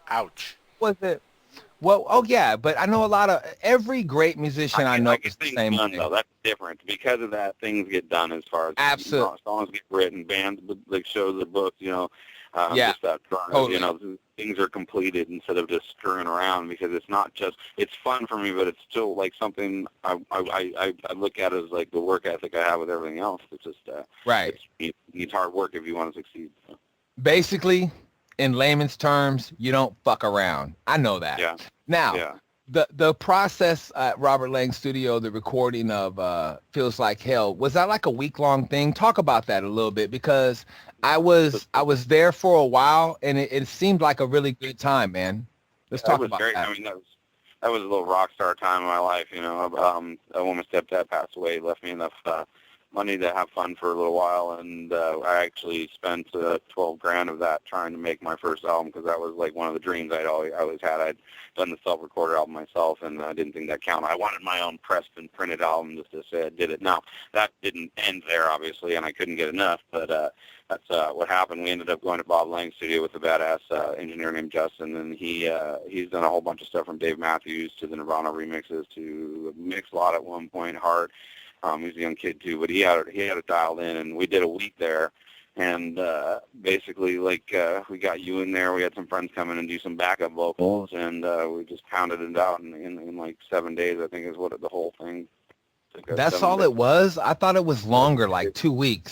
ouch. Was it? Well, oh yeah, but I know every great musician I know is the same way. Though. That's different. Because of that, things get done as far as absolutely songs get written, bands like shows are booked, you know. Just that, totally. You know, things are completed instead of just screwing around because it's not just, it's fun for me, but it's still like something I look at as like the work ethic I have with everything else. It's just, right. It needs hard work if you want to succeed. So. Basically, in layman's terms, you don't fuck around. I know that. Yeah. Now, the process at Robert Lang's studio, the recording of Feels Like Hell, was that like a week-long thing? Talk about that a little bit because I was there for a while and it seemed like a really good time, man. Let's talk about great. that. I mean, that was a little rock star time in my life. You know, when my stepdad passed away, he left me enough money to have fun for a little while, and I actually spent $12,000 of that trying to make my first album because that was like one of the dreams I always had. I'd done the self-recorded album myself, and I didn't think that counted. I wanted my own pressed and printed album just to say I did it. Now, that didn't end there, obviously, and I couldn't get enough, but that's what happened. We ended up going to Bob Lang's studio with a badass engineer named Justin, and he's done a whole bunch of stuff from Dave Matthews to the Nirvana remixes to Mix-a-Lot at one point, Heart. He's a young kid too, but he had it dialed in, and we did a week there. And basically, like we got you in there. We had some friends come in and do some backup vocals, and we just pounded it out in like 7 days. I think is what the whole thing took. That's all it was? I thought it was longer, like 2 weeks.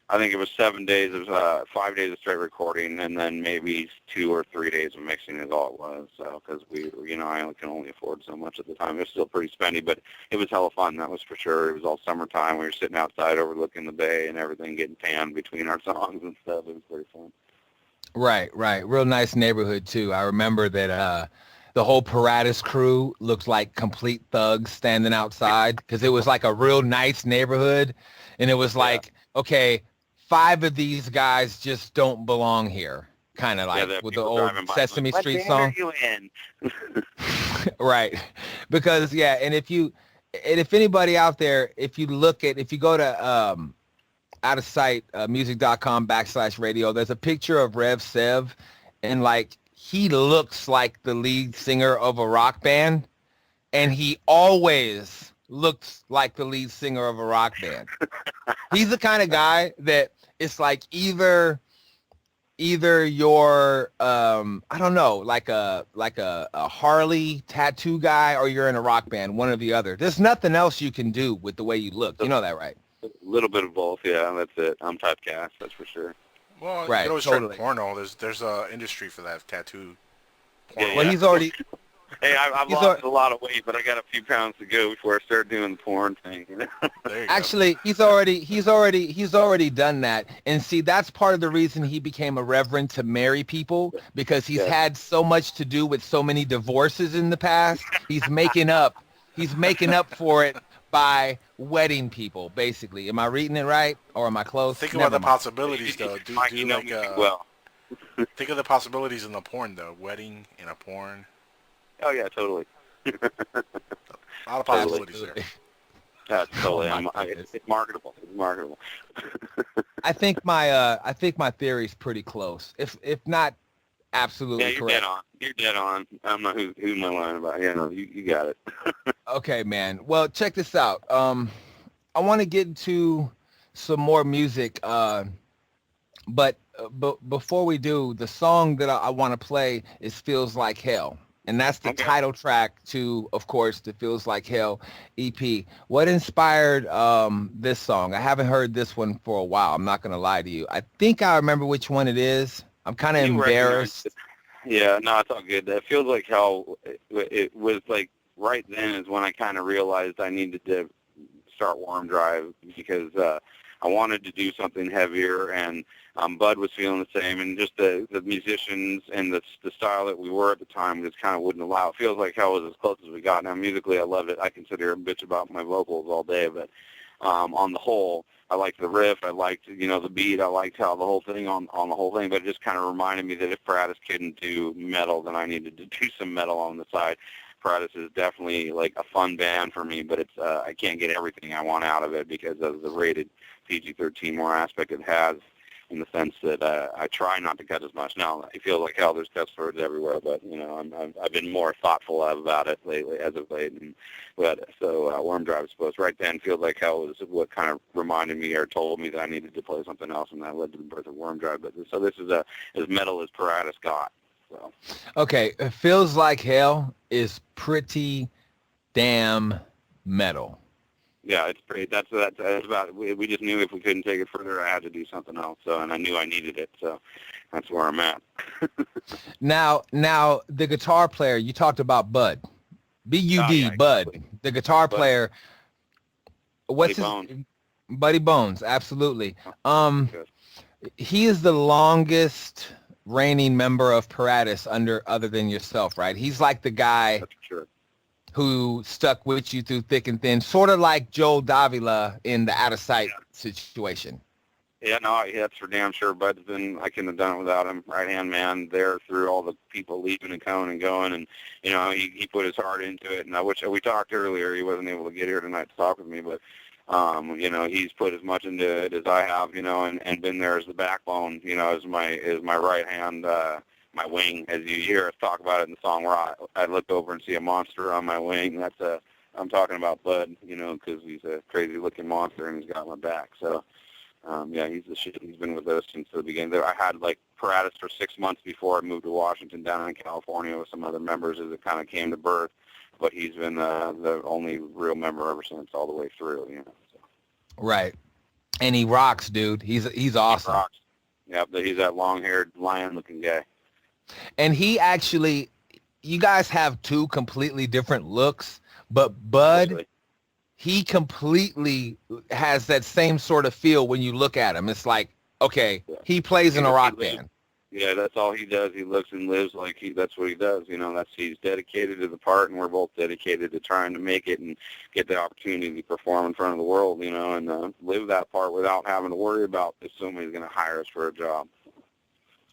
I think it was 7 days. It was 5 days of straight recording, and then maybe 2 or 3 days of mixing is all it was. So, because I can only afford so much at the time. It was still pretty spendy, but it was hella fun. That was for sure. It was all summertime. We were sitting outside overlooking the bay and everything, getting tan between our songs and stuff. It was pretty fun. Right. Real nice neighborhood too. I remember that the whole Peratus crew looked like complete thugs standing outside because it was like a real nice neighborhood, and it was like, okay, 5 of these guys just don't belong here, kind of like with the old Sesame Street song. What are you in? Right, because and if anybody out there, if you go to Outtasite music.com/radio, there's a picture of Rev Sev, and like he looks like the lead singer of a rock band, and he always looks like the lead singer of a rock band. He's the kind of guy that it's like either you're I don't know, like a Harley tattoo guy, or you're in a rock band, one or the other. There's nothing else you can do with the way you look. You know that, right? A little bit of both, yeah. That's it. I'm typecast, that's for sure. Well, right, you know, it's totally. Porno. There's a industry for that tattoo. Porno. Well, he's already. Hey, I've lost a lot of weight, but I got a few pounds to go before I start doing the porn thing. You know? Actually, he's already done that. And see, that's part of the reason he became a reverend to marry people, because he's had so much to do with so many divorces in the past. He's making up for it by wedding people, basically. Am I reading it right, or am I close? Think about the possibilities, though. Do like well. Think of the possibilities in the porn, though. Wedding in a porn. Oh yeah, totally. A lot of possibilities there. That's totally. It's marketable. It's marketable. I think my theory is pretty close, if not absolutely correct. You're dead on. I'm not who am I lying about? Yeah, no, you got it. Okay, man. Well, check this out. I want to get into some more music, but before we do, the song that I want to play is "Feels Like Hell." And that's the title track to, of course, the Feels Like Hell EP. What inspired this song? I haven't heard this one for a while. I'm not going to lie to you. I think I remember which one it is. I'm kind of embarrassed. Yeah, no, it's all good. It Feels Like Hell, it was like right then is when I kind of realized I needed to start Warm Drive, because I wanted to do something heavier, and Bud was feeling the same, and just the musicians and the style that we were at the time just kind of wouldn't allow. It Feels Like Hell was as close as we got. Now, musically, I loved it. I can sit here and bitch about my vocals all day, but on the whole, I liked the riff. I liked, the beat. I liked how the whole thing on the whole thing, but it just kind of reminded me that if Peratus couldn't do metal, then I needed to do some metal on the side. Peratus is definitely like a fun band for me, but it's I can't get everything I want out of it because of the rated PG-13 more aspect it has, in the sense that I try not to cut as much. Now, I feel like hell, there's cuss words everywhere, but I've been more thoughtful about it lately, as of late. So Worm Drive, I suppose, right then, Feels Like Hell was what kind of reminded me or told me that I needed to play something else, and that led to the birth of Worm Drive. So this is as metal as Peratus got. So. Okay, it Feels Like Hell is pretty damn metal. Yeah, it's pretty. That's about it. We just knew if we couldn't take it further, I had to do something else. And I knew I needed it. So that's where I'm at. Now, the guitar player, you talked about Bud, B-U-D, Bud, exactly. The guitar player. What's Buddy his? Buddy Bones, absolutely. He is the longest reigning member of Peratus other than yourself, right? He's like the guy. That's true. Who stuck with you through thick and thin, sort of like Joel Davila in the Outtasite situation. Yeah, no, that's for damn sure. But then I couldn't have done it without him. Right-hand man there through all the people leaving and coming and going. And, he put his heart into it. And I wish we talked earlier. He wasn't able to get here tonight to talk with me. But, he's put as much into it as I have, and been there as the backbone, as my right hand, my wing, as you hear us talk about it in the song, where I look over and see a monster on my wing. I'm talking about Bud, because he's a crazy-looking monster and he's got my back. So, he's the shit. He's been with us since the beginning. I had, Peratus for 6 months before I moved to Washington, down in California with some other members as it kind of came to birth. But he's been the only real member ever since, all the way through, So. Right. And he rocks, dude. He's awesome. He rocks. Yeah, he's that long-haired, lion-looking guy. And he actually, you guys have two completely different looks, but Bud, he completely has that same sort of feel when you look at him. It's like, okay, he plays in a rock band. Yeah, that's all he does. He looks and lives like that's what he does. He's dedicated to the part, and we're both dedicated to trying to make it and get the opportunity to perform in front of the world, and live that part without having to worry about if somebody's going to hire us for a job.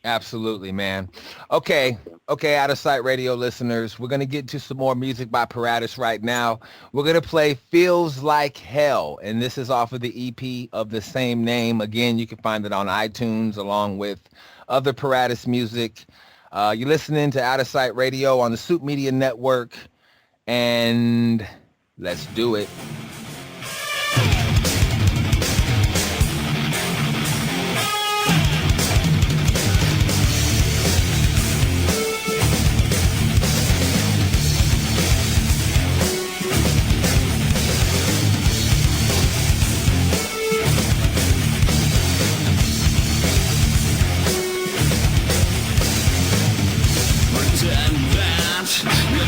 Absolutely, man. Okay, Outtasite Radio listeners, we're going to get to some more music by Peratus right now. We're going to play Feels Like Hell, and this is off of the EP of the same name. Again, you can find it on iTunes along with other Peratus music. You're listening to Outtasite Radio on the Soup Media Network, and let's do it. Pretend that you're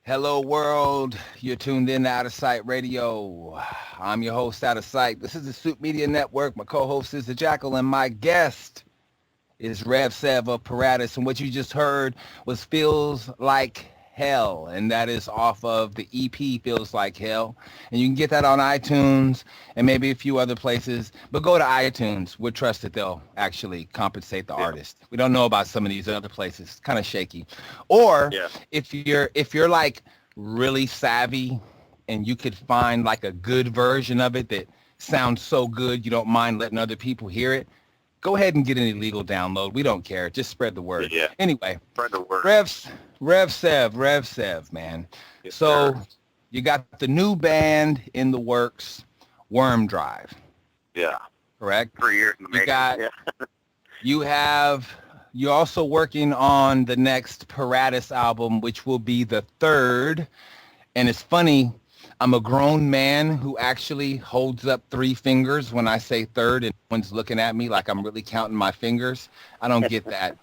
Hello, world. You're tuned in to Outtasite Radio. I'm your host, Outtasite. This is the Soup Media Network. My co-host is the Jackal, and my guest is Sev of Peratus. And what you just heard was Feels Like Hell, and that is off of the EP Feels Like Hell. And you can get that on iTunes and maybe a few other places. But go to iTunes. We're trusted they'll actually compensate the artist. We don't know about some of these other places. It's kind of shaky. Or if you're like really savvy and you could find like a good version of it that sounds so good you don't mind letting other people hear it, go ahead and get an illegal download. We don't care. Just spread the word. Yeah. Anyway, Spread the word. Rev Sev, man. Yes, so sir. you got the new band in the works, Worm Drive. Yeah. Correct? 3 years in the making. You're also working on the next Peratus album, which will be the third. And it's funny, I'm a grown man who actually holds up 3 fingers when I say third, and everyone's looking at me like I'm really counting my fingers. I don't get that.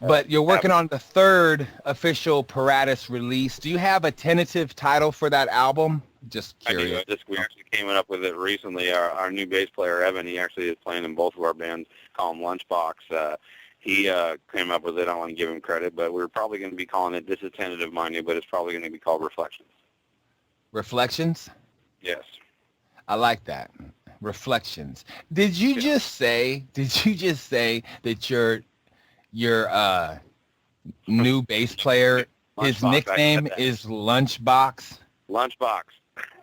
But you're working on the third official Peratus release. Do you have a tentative title for that album? Just curious. I do. We actually came up with it recently. Our new bass player, Evan, he actually is playing in both of our bands. Call him Lunchbox. He came up with it. I don't want to give him credit, but we're probably going to be calling it, this is tentative, mind you, but it's probably going to be called Reflections. Reflections? Yes. I like that. Reflections. Did you just say that your new bass player, his nickname is Lunchbox? Lunchbox.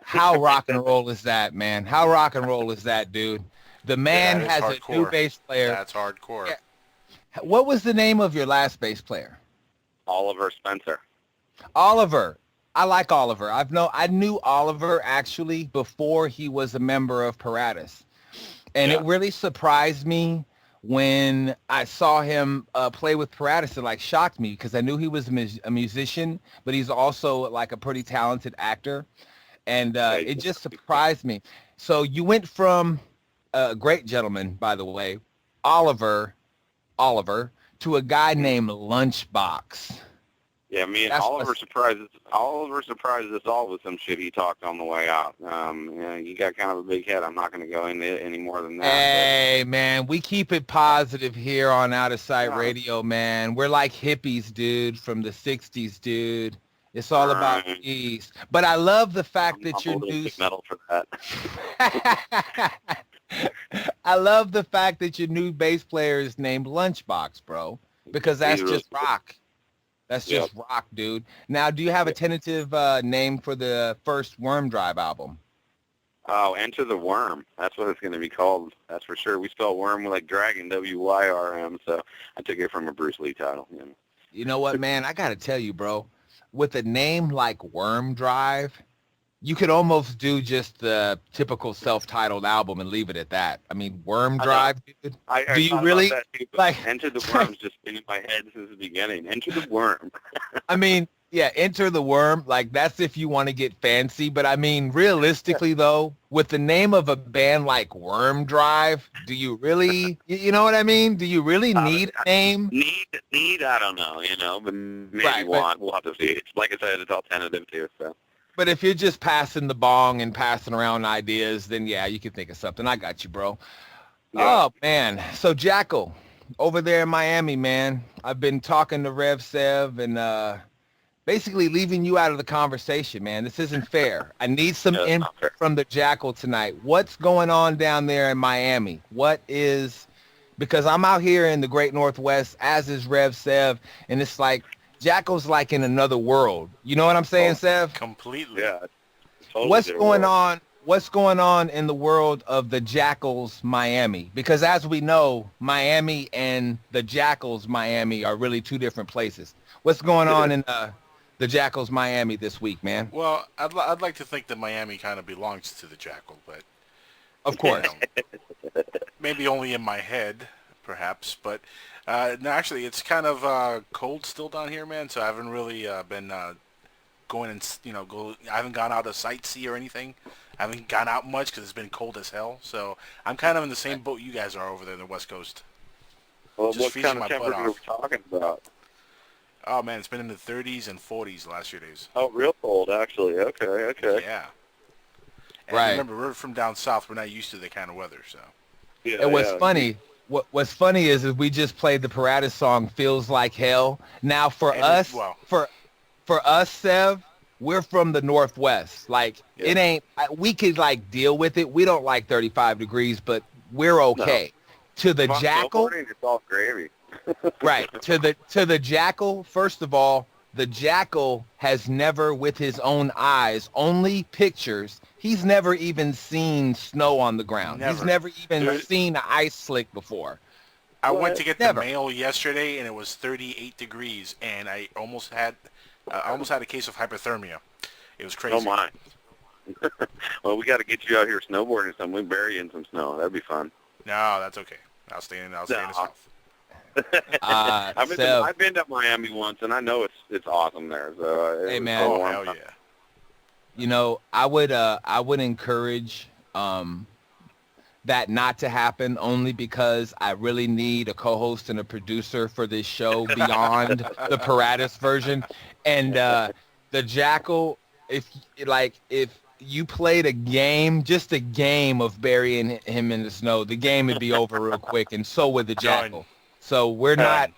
How rock and roll is that, man? How rock and roll is that, dude? The man has a new bass player. That's hardcore. Yeah. What was the name of your last bass player? Oliver Spencer. Oliver. I like Oliver. I knew Oliver actually before he was a member of Peratus. And it really surprised me when I saw him play with Peratus. It like shocked me because I knew he was a musician, but he's also like a pretty talented actor. And it just surprised me. So you went from a great gentleman, by the way, Oliver, to a guy named Lunchbox. Yeah, Oliver surprised us all with some shit he talked on the way out. He got kind of a big head. I'm not going to go into it any more than that. Hey, man, we keep it positive here on Outtasite Radio, man. We're like hippies, dude, from the 60s, dude. It's all about peace. But I love the fact that you're new. Metal for that. I love the fact that your new bass player is named Lunchbox, bro, because that's just rock. That's just rock, dude. Now, do you have a tentative name for the first Worm Drive album? Oh, Enter the Worm. That's what it's going to be called. That's for sure. We spell worm like dragon, W-Y-R-M, so I took it from a Bruce Lee title. You know what, man? I got to tell you, bro, with a name like Worm Drive, you could almost do just the typical self-titled album and leave it at that. I mean, Worm Drive, dude. Do you really like Enter the Worm's just been in my head since the beginning. Enter the Worm. I mean, yeah, Enter the Worm. Like that's if you want to get fancy. But I mean, realistically though, with the name of a band like Worm Drive, do you really? You know what I mean? Do you really need a name? Need? I don't know. But maybe we'll have to see. It's like I said, it's all tentative too. So. But if you're just passing the bong and passing around ideas, then yeah, you can think of something. I got you, bro. Yeah. Oh, man. So, Jackal, over there in Miami, man, I've been talking to Sev and basically leaving you out of the conversation, man. This isn't fair. I need some input from the Jackal tonight. What's going on down there in Miami? Because I'm out here in the Great Northwest, as is Sev, and it's like, Jackal's like in another world. You know what I'm saying, Sev? Completely. Yeah. Totally What's going on in the world of the Jackals Miami? Because as we know, Miami and the Jackals Miami are really two different places. What's going on in the Jackals Miami this week, man? Well, I'd like to think that Miami kind of belongs to the Jackal, but of course, maybe only in my head, perhaps, but. No, actually, it's kind of cold still down here, man. So I haven't really been going and I haven't gone out to sightsee or anything. I haven't gone out much because it's been cold as hell. So I'm kind of in the same boat you guys are over there in the West Coast. Well, what kind of temperature are we talking about? Oh man, it's been in the 30s and 40s the last few days. Oh, real cold, actually. Okay. Yeah. And Right. remember, we're from down south. We're not used to that kind of weather, so. Yeah, And what's funny, what's funny is we just played the Peratus song "Feels Like Hell." Now for And us, well, for us, Sev, we're from the Northwest. Like it ain't. We could like deal with it. We don't like 35 degrees, but we're okay. To the Jackal, it's all gravy. right? To the Jackal. First of all, the Jackal has never, with his own eyes, only pictures. He's never even seen snow on the ground. Never. He's never even seen an ice slick before. I went to get Never. the mail yesterday, and it was 38 degrees, and I almost had a case of hypothermia. It was crazy. Oh my! Well, we got to get you out here snowboarding. We bury you in some snow. That'd be fun. No, that's okay. I'll stay in the south. I've been to Miami once, and I know it's awesome there. So hey man, oh hell yeah! You know, I would encourage that not to happen, only because I really need a co-host and a producer for this show beyond the Peratus version. And the Jackal, if you played a game, just a game of burying him in the snow, the game would be over real quick, and so would the Jackal. So we're not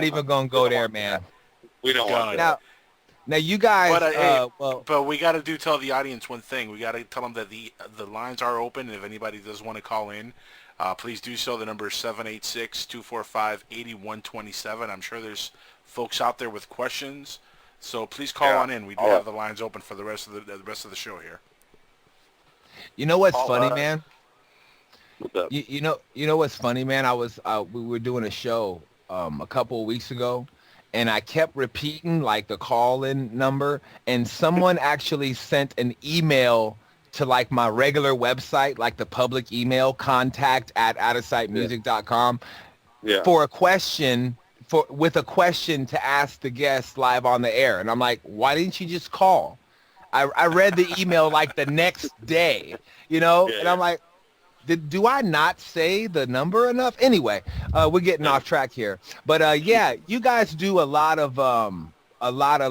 even gonna go there, man. We don't want that. Now you guys, but we got to tell the audience one thing. We got to tell them that the lines are open. If anybody does want to call in, please do so. The number is 786-245-8127. I'm sure there's folks out there with questions, so please call on in. We do have the lines open for the rest of the show here. You know what's funny, man? What's up? You know what's funny, man? We were doing a show a couple of weeks ago. And I kept repeating like the call-in number, and someone actually sent an email to like my regular website, like the public email, contact@outtasitemusic.com, for a question, with a question to ask the guest live on the air. And I'm like, why didn't you just call? I read the email like the next day, and I'm like, do I not say the number enough? Anyway, we're getting off track here. But you guys do a lot of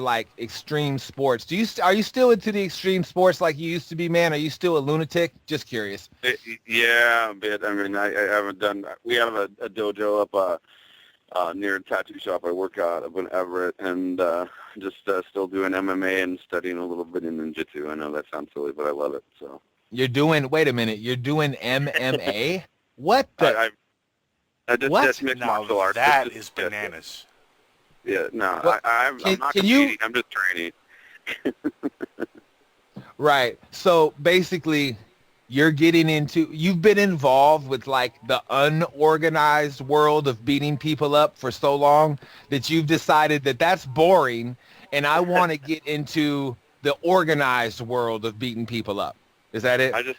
like extreme sports. Are you still into the extreme sports like you used to be, man? Are you still a lunatic? Just curious. Yeah, a bit. I mean, I haven't done. We have a dojo up near a tattoo shop I work out up in Everett, and just still doing MMA and studying a little bit in ninjutsu. I know that sounds silly, but I love it. So. You're doing MMA? What the? I just mixed martial arts. That is bananas. Yeah, no, I'm not competing. I'm just training. Right. So basically, you've been involved with like the unorganized world of beating people up for so long that you've decided that that's boring, and I want to get into the organized world of beating people up. Is that it?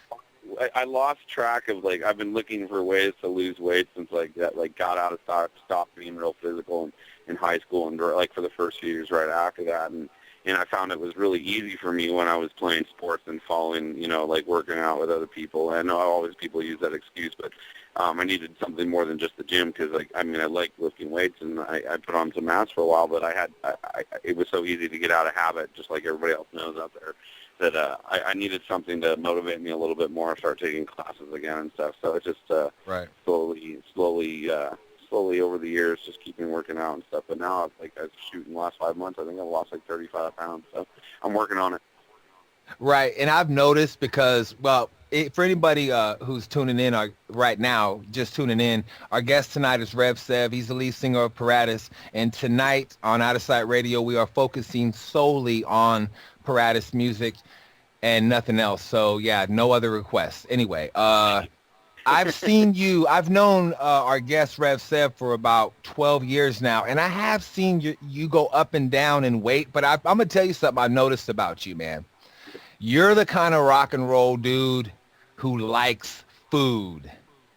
I lost track of I've been looking for ways to lose weight since got out of stopped being real physical in high school and for the first few years right after that, and I found it was really easy for me when I was playing sports and following working out with other people. I know always people use that excuse, but I needed something more than just the gym because I like lifting weights and I put on some mass for a while, but it was so easy to get out of habit, just like everybody else knows out there, that I needed something to motivate me a little bit more, start taking classes again and stuff. So it's just slowly over the years, just keeping working out and stuff. But now, I was shooting the last 5 months, I think I've lost 35 pounds. So I'm working on it. Right, and I've noticed because, for anybody who's tuning in right now, just tuning in, our guest tonight is Rev Sev. He's the lead singer of Peratus, and tonight on Outtasite Radio, we are focusing solely on Peratus music and nothing else. So, no other requests. Anyway, I've known our guest Rev Sev for about 12 years now, and I have seen you go up and down in weight, but I'm going to tell you something I noticed about you, man. You're the kind of rock and roll dude who likes food.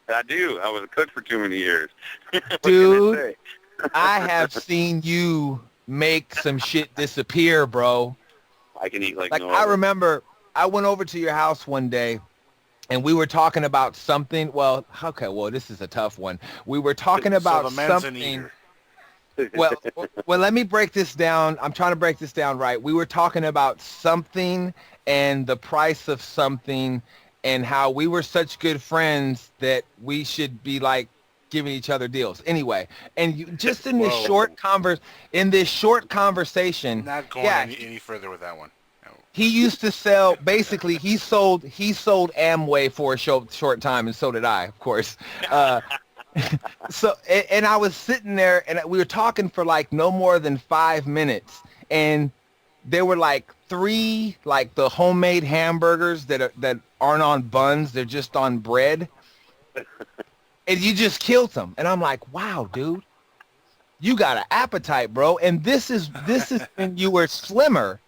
I do. I was a cook for too many years. Dude, I have seen you make some shit disappear, bro. I can eat no I remember I went over to your house one day, and we were talking about something. Well, this is a tough one. We were talking about something. Well, let me break this down. I'm trying to break this down right. We were talking about something and the price of something and how we were such good friends that we should be like giving each other deals. Anyway, and you, just in this short conversation, Not going any further with that one. No. He used to sell, basically, he sold Amway for a short time, and so did I, of course. So, and I was sitting there, and we were talking for like no more than 5 minutes, and there were like 3, like the homemade hamburgers that aren't on buns, they're just on bread, and you just killed them. And I'm like, wow, dude, you got an appetite, bro. And this is when you were slimmer.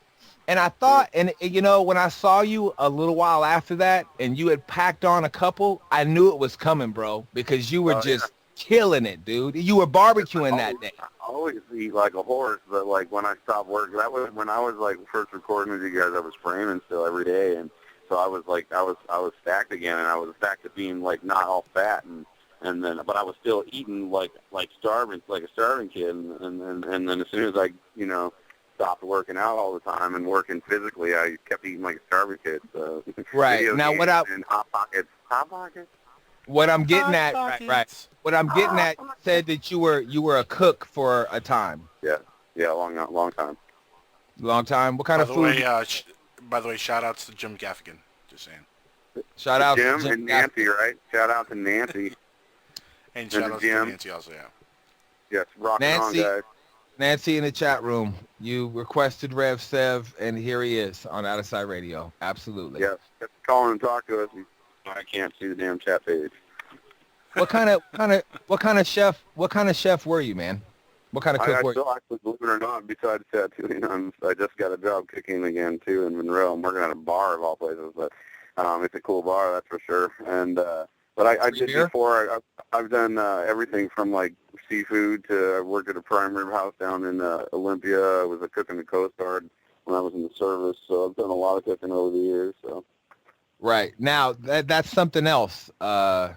And I thought, and you know, when I saw you a little while after that and you had packed on a couple, I knew it was coming, bro, because you were just killing it, dude. You were barbecuing that day. I always eat like a horse, but like when I stopped work, that was when I was like first recording with you guys, I was framing still every day. And so I was like, I was stacked again, and I was back to being like not all fat, and then, but I was still eating like starving, like a starving kid. And then as soon as I, you know, stopped working out all the time and working physically, I kept eating like a starving kid. So right now, what hot pockets. What I'm getting at, right. What I'm getting at, you said that you were a cook for a time. Yeah, long time. Long time. What kind of food? By the way, shout outs to Jim Gaffigan. Just saying. Shout out Jim to Jim and Nancy, right? Shout out to Nancy. And shout out to Nancy also, yeah. Yes, rocking on, guys. Nancy in the chat room, you requested Rev Sev, and here he is on Outtasite Radio. Absolutely. Yes, call and talk to us. I can't see the damn chat page. What kind of chef were you, man? What kind of cook were you? I still, believe it or not, besides tattooing, I just got a job cooking again too in Monroe. I'm working at a bar of all places, but it's a cool bar, that's for sure. And but I did before. I've done everything from like seafood to I worked at a prime rib house down in Olympia. I was a cook in the Coast Guard when I was in the service, so I've done a lot of cooking over the years. So. Right now, that's something else. I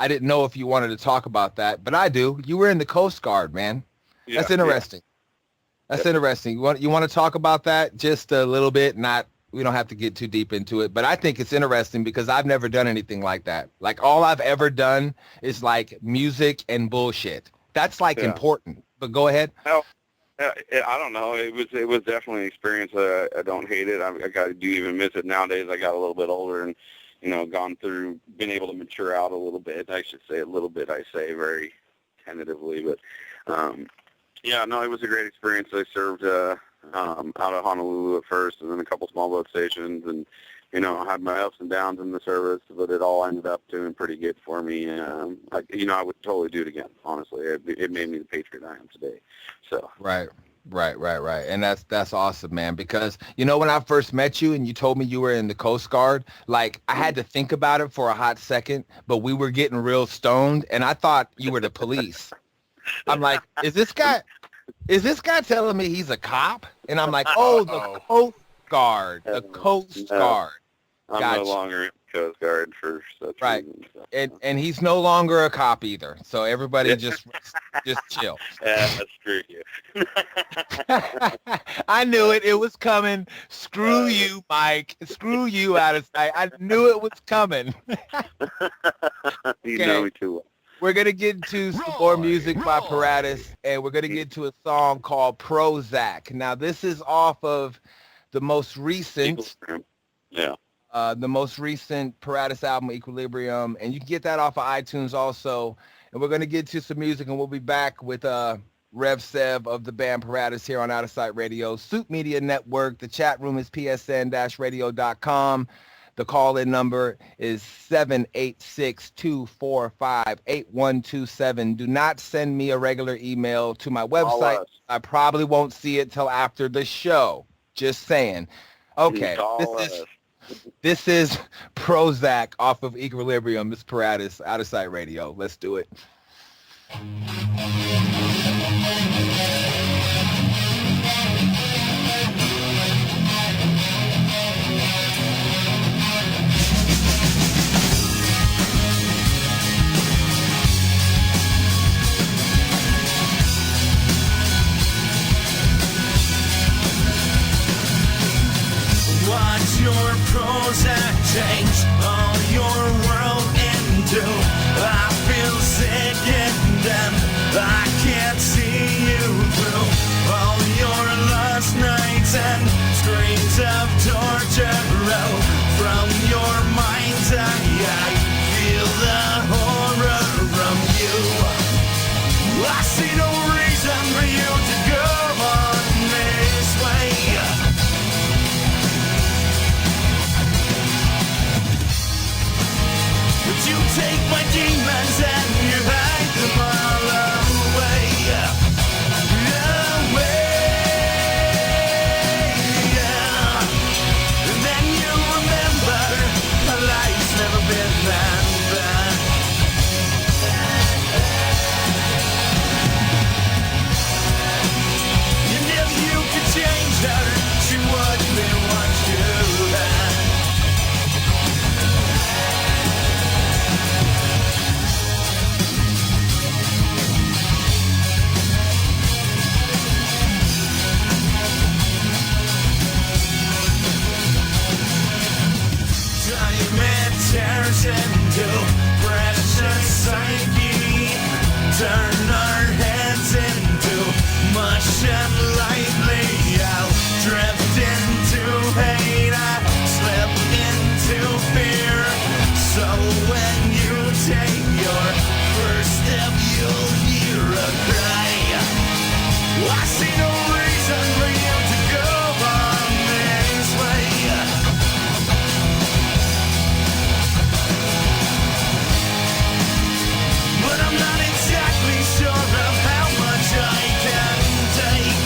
didn't know if you wanted to talk about that, but I do. You were in the Coast Guard, man. Yeah, that's interesting. Yeah. That's interesting. You want to talk about that just a little bit? We don't have to get too deep into it, but I think it's interesting because I've never done anything like that. Like all I've ever done is like music and bullshit. That's like important. But go ahead. Well, I don't know. It was definitely an experience. I don't hate it. I do even miss it nowadays. I got a little bit older and, you know, been able to mature out a little bit. I should say a little bit. I say very tentatively, but yeah, no, it was a great experience. I served out of Honolulu at first, and then a couple small boat stations, and you know, I had my ups and downs in the service, but it all ended up doing pretty good for me. I would totally do it again. Honestly, it made me the patriot I am today. So right, and that's awesome, man. Because you know, when I first met you and you told me you were in the Coast Guard, like I had to think about it for a hot second, but we were getting real stoned, and I thought you were the police. I'm like, is this guy telling me he's a cop? And I'm like, oh, the Coast Guard, the Coast Guard. I'm no longer in the Coast Guard for such reasons. So. And he's no longer a cop either. So everybody just chill. Yeah, screw you. I knew it. It was coming. Screw you, Mike. Screw you, Outtasite. I knew it was coming. You know me too well. We're going to get into some more music by Peratus, and we're going to get to a song called Prozac. Now, this is off of the most recent Peratus album, Equilibrium, and you can get that off of iTunes also. And we're going to get to some music, and we'll be back with Rev Sev of the band Peratus here on Outtasite Radio, Soup Media Network. The chat room is psn-radio.com. The call-in number is 786-245-8127. Do not send me a regular email to my website. I probably won't see it till after the show. Just saying. Okay, this is Prozac off of Equilibrium. It's Peratus, Outtasite Radio. Let's do it. your Prozac change all your world into. I feel sick and I can't see you through all your lost nights and screams of torture. Oh, from your mind's eye, I feel the horror from you. I see no reason for you to go on this way. But you take my demons and you hide them all away. And then you remember life's never been that bad. And if you could change her, she would be what you had. Tears into precious psyche, turn our heads into mush and lightly. I'll drift into hate, I slip into fear. So when you take your first step, you'll hear a cry. I see no reason for you to go on this way. But I'm not exactly sure of how much I can take.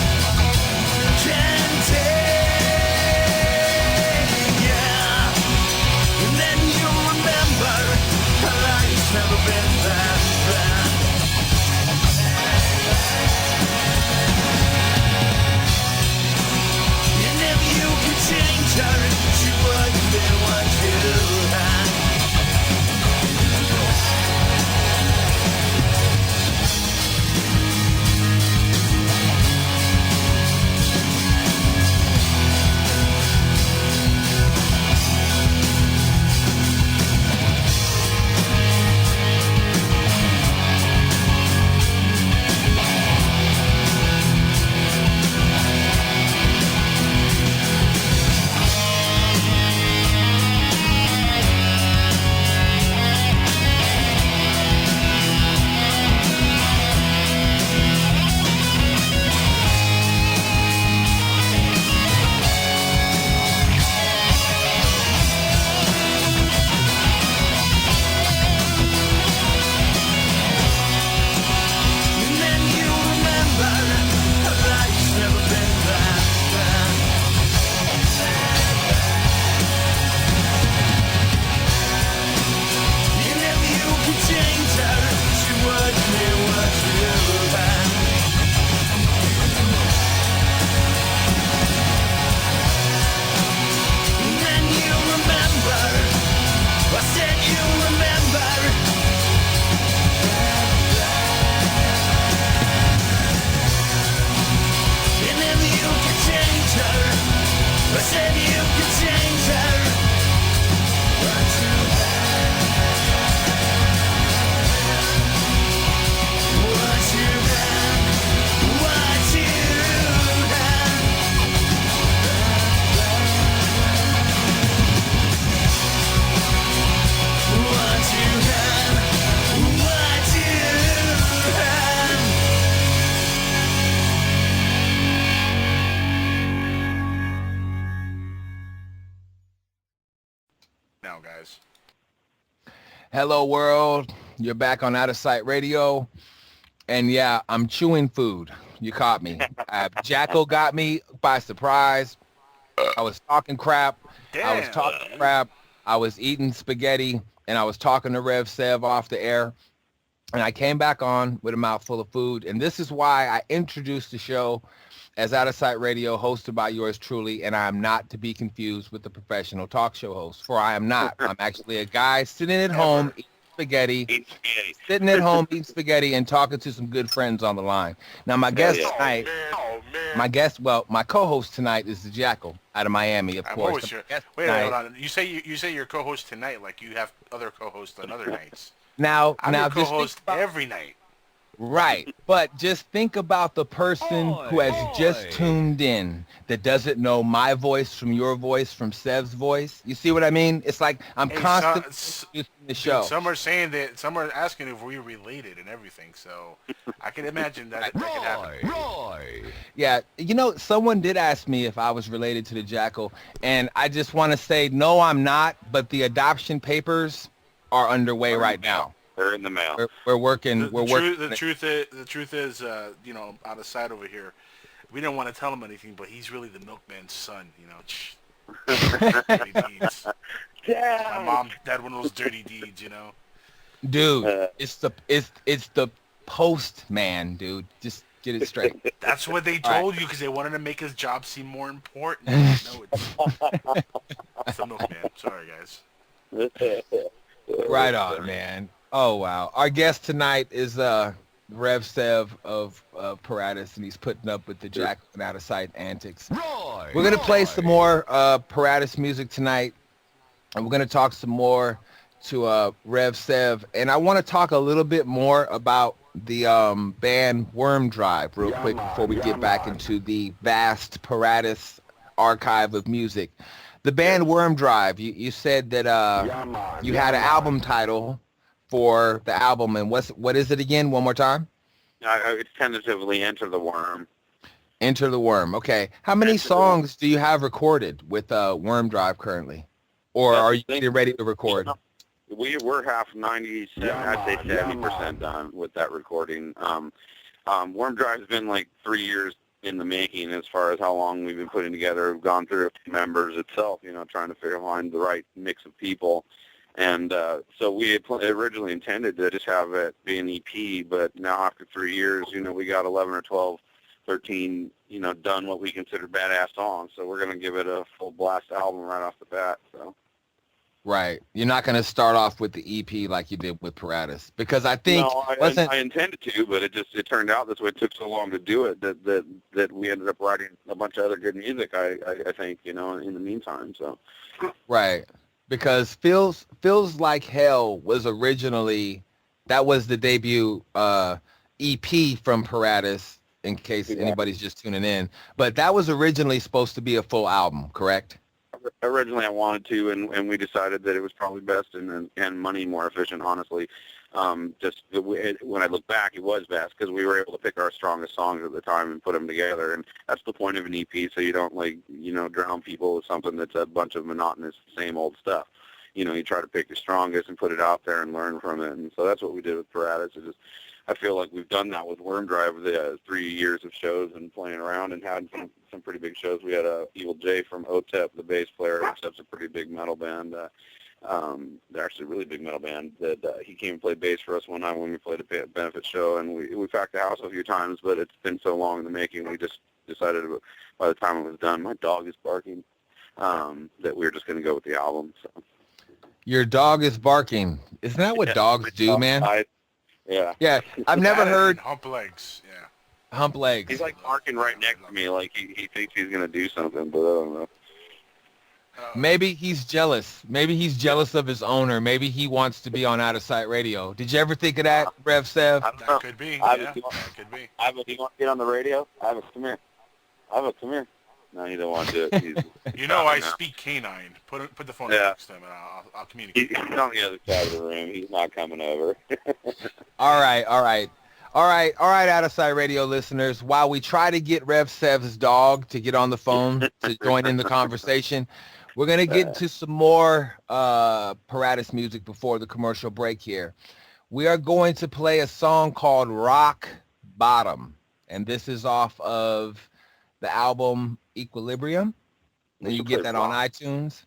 Yeah. And then you remember life's never been that bad. And if you could change her, she wouldn't be what you had. Now, guys. Hello, world. You're back on Outtasite Radio. And yeah, I'm chewing food. You caught me. Jacko got me by surprise. I was talking crap. I was talking crap. I was eating spaghetti, and I was talking to Rev Sev off the air. And I came back on with a mouthful of food. And this is why I introduced the show as Outtasite Radio, hosted by yours truly. And I am not to be confused with the professional talk show host, for I am not. I'm actually a guy sitting at home eating spaghetti, sitting at home eating spaghetti and talking to some good friends on the line. Now, my guest tonight, my co-host tonight is the Jackal out of Miami, of course. Wait, hold on. You say your co-host tonight like you have other co-hosts on other nights. Now, I'm your co-host every night. Right, but just think about the person who has just tuned in that doesn't know my voice from your voice from Sev's voice. You see what I mean? It's like I'm constantly introducing the show. Dude, some are saying that, some are asking if we're related and everything, so I can imagine that could happen. Yeah, you know, someone did ask me if I was related to the Jackal, and I just want to say, no, I'm not, but the adoption papers are underway right now. They're in the mail. We're working. The truth is, you know, Outtasite over here, we didn't want to tell him anything, but he's really the milkman's son. You know, dirty deeds. My mom had one of those dirty deeds. You know, dude. It's the postman, dude. Just get it straight. That's what they told you because they wanted to make his job seem more important. No, it's the milkman. Sorry, guys. Right on, man. Oh, wow. Our guest tonight is Rev Sev of Peratus, and he's putting up with the Jack and Outtasite antics. We're going to play some more Peratus music tonight, and we're going to talk some more to Rev Sev. And I want to talk a little bit more about the band Worm Drive real quick before we get back into the vast Peratus archive of music. The band Worm Drive, you said that you had an album title for the album, and what is it again? One more time. It's tentatively Enter the Worm. Enter the Worm. Okay. How many songs do you have recorded with Worm Drive currently, or are you getting ready to record? We're half 97. I'd say 70% done with that recording. Worm Drive's been like 3 years in the making as far as how long we've been putting together. We've gone through a few members itself, you know, trying to find the right mix of people. And so we had originally intended to just have it be an EP, but now after 3 years, you know, we got 11 or 12, 13, you know, done what we consider badass songs. So we're going to give it a full blast album right off the bat. So. Right. You're not going to start off with the EP like you did with Peratus, because I think I intended to, but it turned out this way. It took so long to do it that we ended up writing a bunch of other good music. I think, you know, in the meantime. So. Right. Because Feels Like Hell was originally, that was the debut EP from Peratus, in case anybody's just tuning in. But that was originally supposed to be a full album, correct? Originally I wanted to, and we decided that it was probably best and money more efficient, honestly. When I look back, it was best because we were able to pick our strongest songs at the time and put them together. And that's the point of an EP, so you don't, like, you know, drown people with something that's a bunch of monotonous, same old stuff. You know, you try to pick the strongest and put it out there and learn from it. And so that's what we did with Peratus. I feel like we've done that with Worm Drive, the 3 years of shows and playing around and had some pretty big shows. We had Evil J from OTEP, the bass player. OTEP's a pretty big metal band. They're actually a really big metal band. That he came and played bass for us one night when we played a benefit show, and we packed the house a few times, but it's been so long in the making, we just decided by the time it was done, my dog is barking, that we were just going to go with the album. So. Your dog is barking. Isn't that what dogs do, man? Yeah. I've never heard hump legs. Yeah. Hump legs. He's like barking right next to me, like he thinks he's going to do something, but I don't know. Maybe he's jealous. Maybe he's jealous of his owner. Maybe he wants to be on Outtasite Radio. Did you ever think of that, Rev Sev? That could be. That could be. You want to get on the radio? Come here. No, he don't want to do it. You know, I speak canine. Put the phone next to him, and I'll communicate. He's on the other side of the room. He's not coming over. All right, Outtasite Radio listeners. While we try to get Rev Sev's dog to get on the phone to join in the conversation, we're going to get into some more Peratus music before the commercial break here. We are going to play a song called Rock Bottom, and this is off of the album Equilibrium. And you get that on iTunes.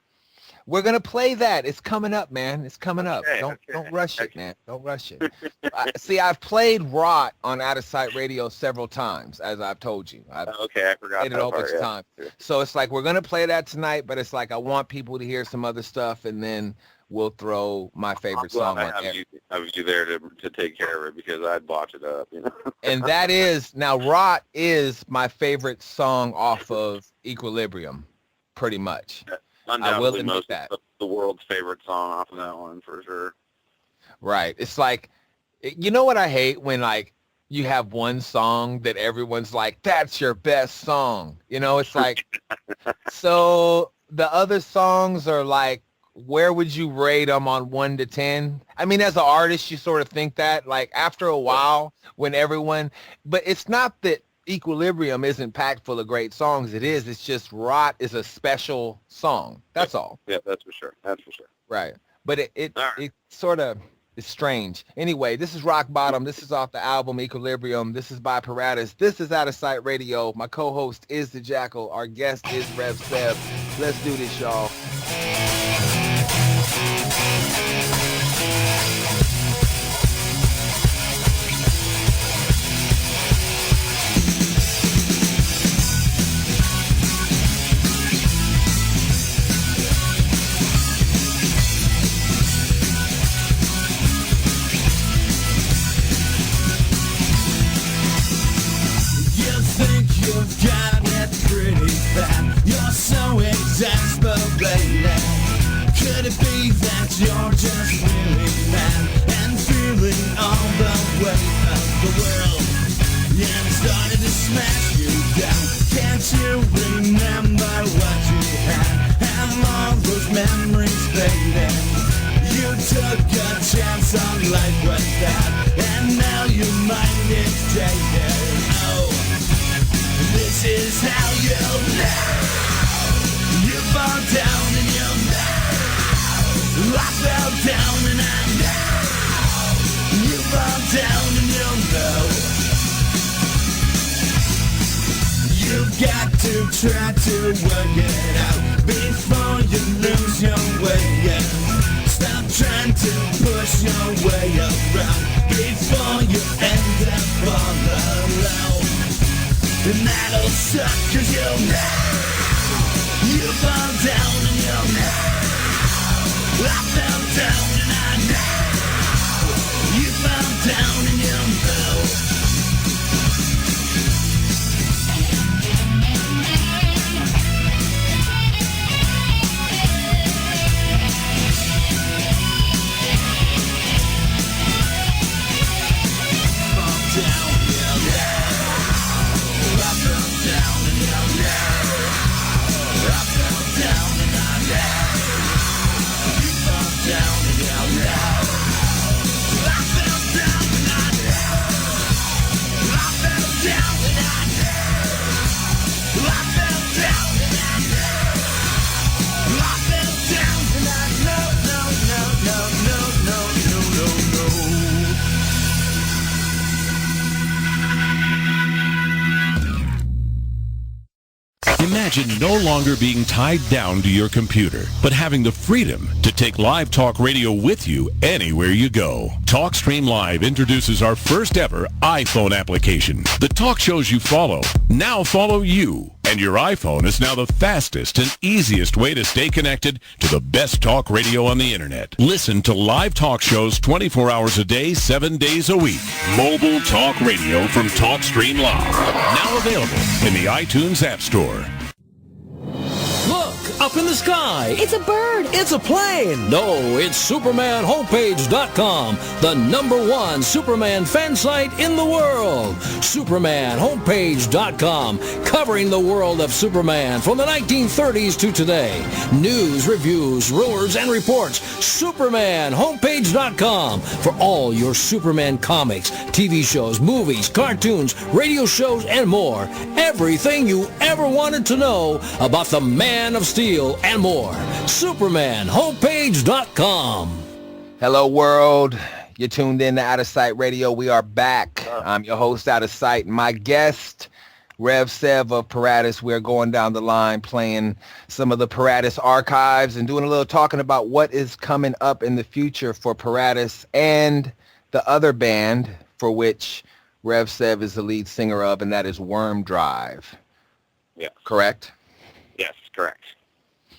We're gonna play that. It's coming up, man. It's coming up. Okay, Don't rush it, man. Don't rush it. See, I've played Rot on Outtasite Radio several times, as I've told you. I forgot played it a bunch of times. So it's like we're gonna play that tonight, but it's like I want people to hear some other stuff, and then we'll throw my favorite song on there. I have you there to take care of it because I'd botch it up, you know. And that is now Rot is my favorite song off of Equilibrium, pretty much. Undoubtedly most of the world's favorite song off of that one for sure. Right. It's like, you know what I hate when like you have one song that everyone's like, that's your best song. You know, it's like, so the other songs are like, where would you rate them on 1 to 10? I mean, as an artist, you sort of think that like after a while when everyone, but it's not that Equilibrium isn't packed full of great songs. It's just Rot is a special song. That's all. Yeah, that's for sure. Right. But it sort of is strange. Anyway, this is Rock Bottom. This is off the album Equilibrium. This is by Peratus. This is Outtasite Radio. My co-host is the Jackal. Our guest is Rev Sev. Let's do this, y'all. You've got it pretty bad. You're so exasperated. Could it be that you're just really mad and feeling all the weight of the world? Yeah, it started to smash you down. Can't you remember what you had? Have all those memories faded? You took a chance on life with that, and now your mind is jaded. Oh, this is how you'll know. You fall down and you'll know. I fell down and I know. You fall down and you'll know. You've got to try to work it out before you lose your way. Yeah. Stop trying to push your way around before you end up all alone. And that'll suck cause you'll know. You fall down and you'll know. I fell down and I know. You fall down and you'll know. Imagine no longer being tied down to your computer, but having the freedom to take live talk radio with you anywhere you go. TalkStream Live introduces our first ever iPhone application. The talk shows you follow now follow you. And your iPhone is now the fastest and easiest way to stay connected to the best talk radio on the internet. Listen to live talk shows 24 hours a day, 7 days a week. Mobile talk radio from TalkStream Live. Now available in the iTunes App Store. Look, up in the sky. It's a bird. It's a plane. No, it's SupermanHomepage.com, the #1 Superman fan site in the world. SupermanHomepage.com, covering the world of Superman from the 1930s to today. News, reviews, rumors, and reports. SupermanHomepage.com for all your Superman comics, TV shows, movies, cartoons, radio shows, and more. Everything you ever wanted to know about the Man of Steel and more. SupermanHomepage.com. Hello, world. You're tuned in to Outtasite Radio. We are back. I'm your host, Outtasite. My guest, Rev Sev of Peratus. We're going down the line playing some of the Peratus archives and doing a little talking about what is coming up in the future for Peratus and the other band for which Rev Sev is the lead singer of, and that is Worm Drive. Yeah. Correct? Yes, correct.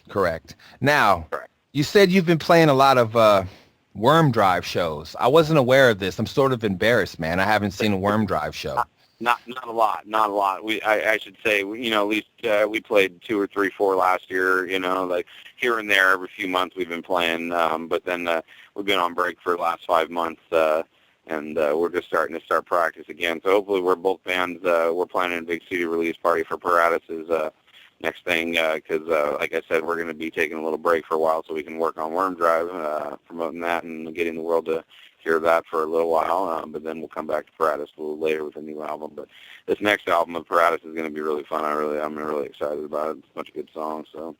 Correct. Now, Correct. You said you've been playing a lot of Worm Drive shows. I wasn't aware of this. I'm sort of embarrassed, man. I haven't seen a Worm Drive show. Not a lot. I should say, at least we played 2 or 3, 4 last year. Like here and there, every few months we've been playing. But then we've been on break for the last 5 months, and we're just starting to practice again. So hopefully, we're both bands. We're planning a big CD release party for Peratus' next thing, because like I said, we're going to be taking a little break for a while so we can work on Worm Drive, promoting that and getting the world to hear that for a little while, but then we'll come back to Peratus a little later with a new album. But this next album of Peratus is going to be really fun. I'm really excited about it. It's a bunch of good songs. So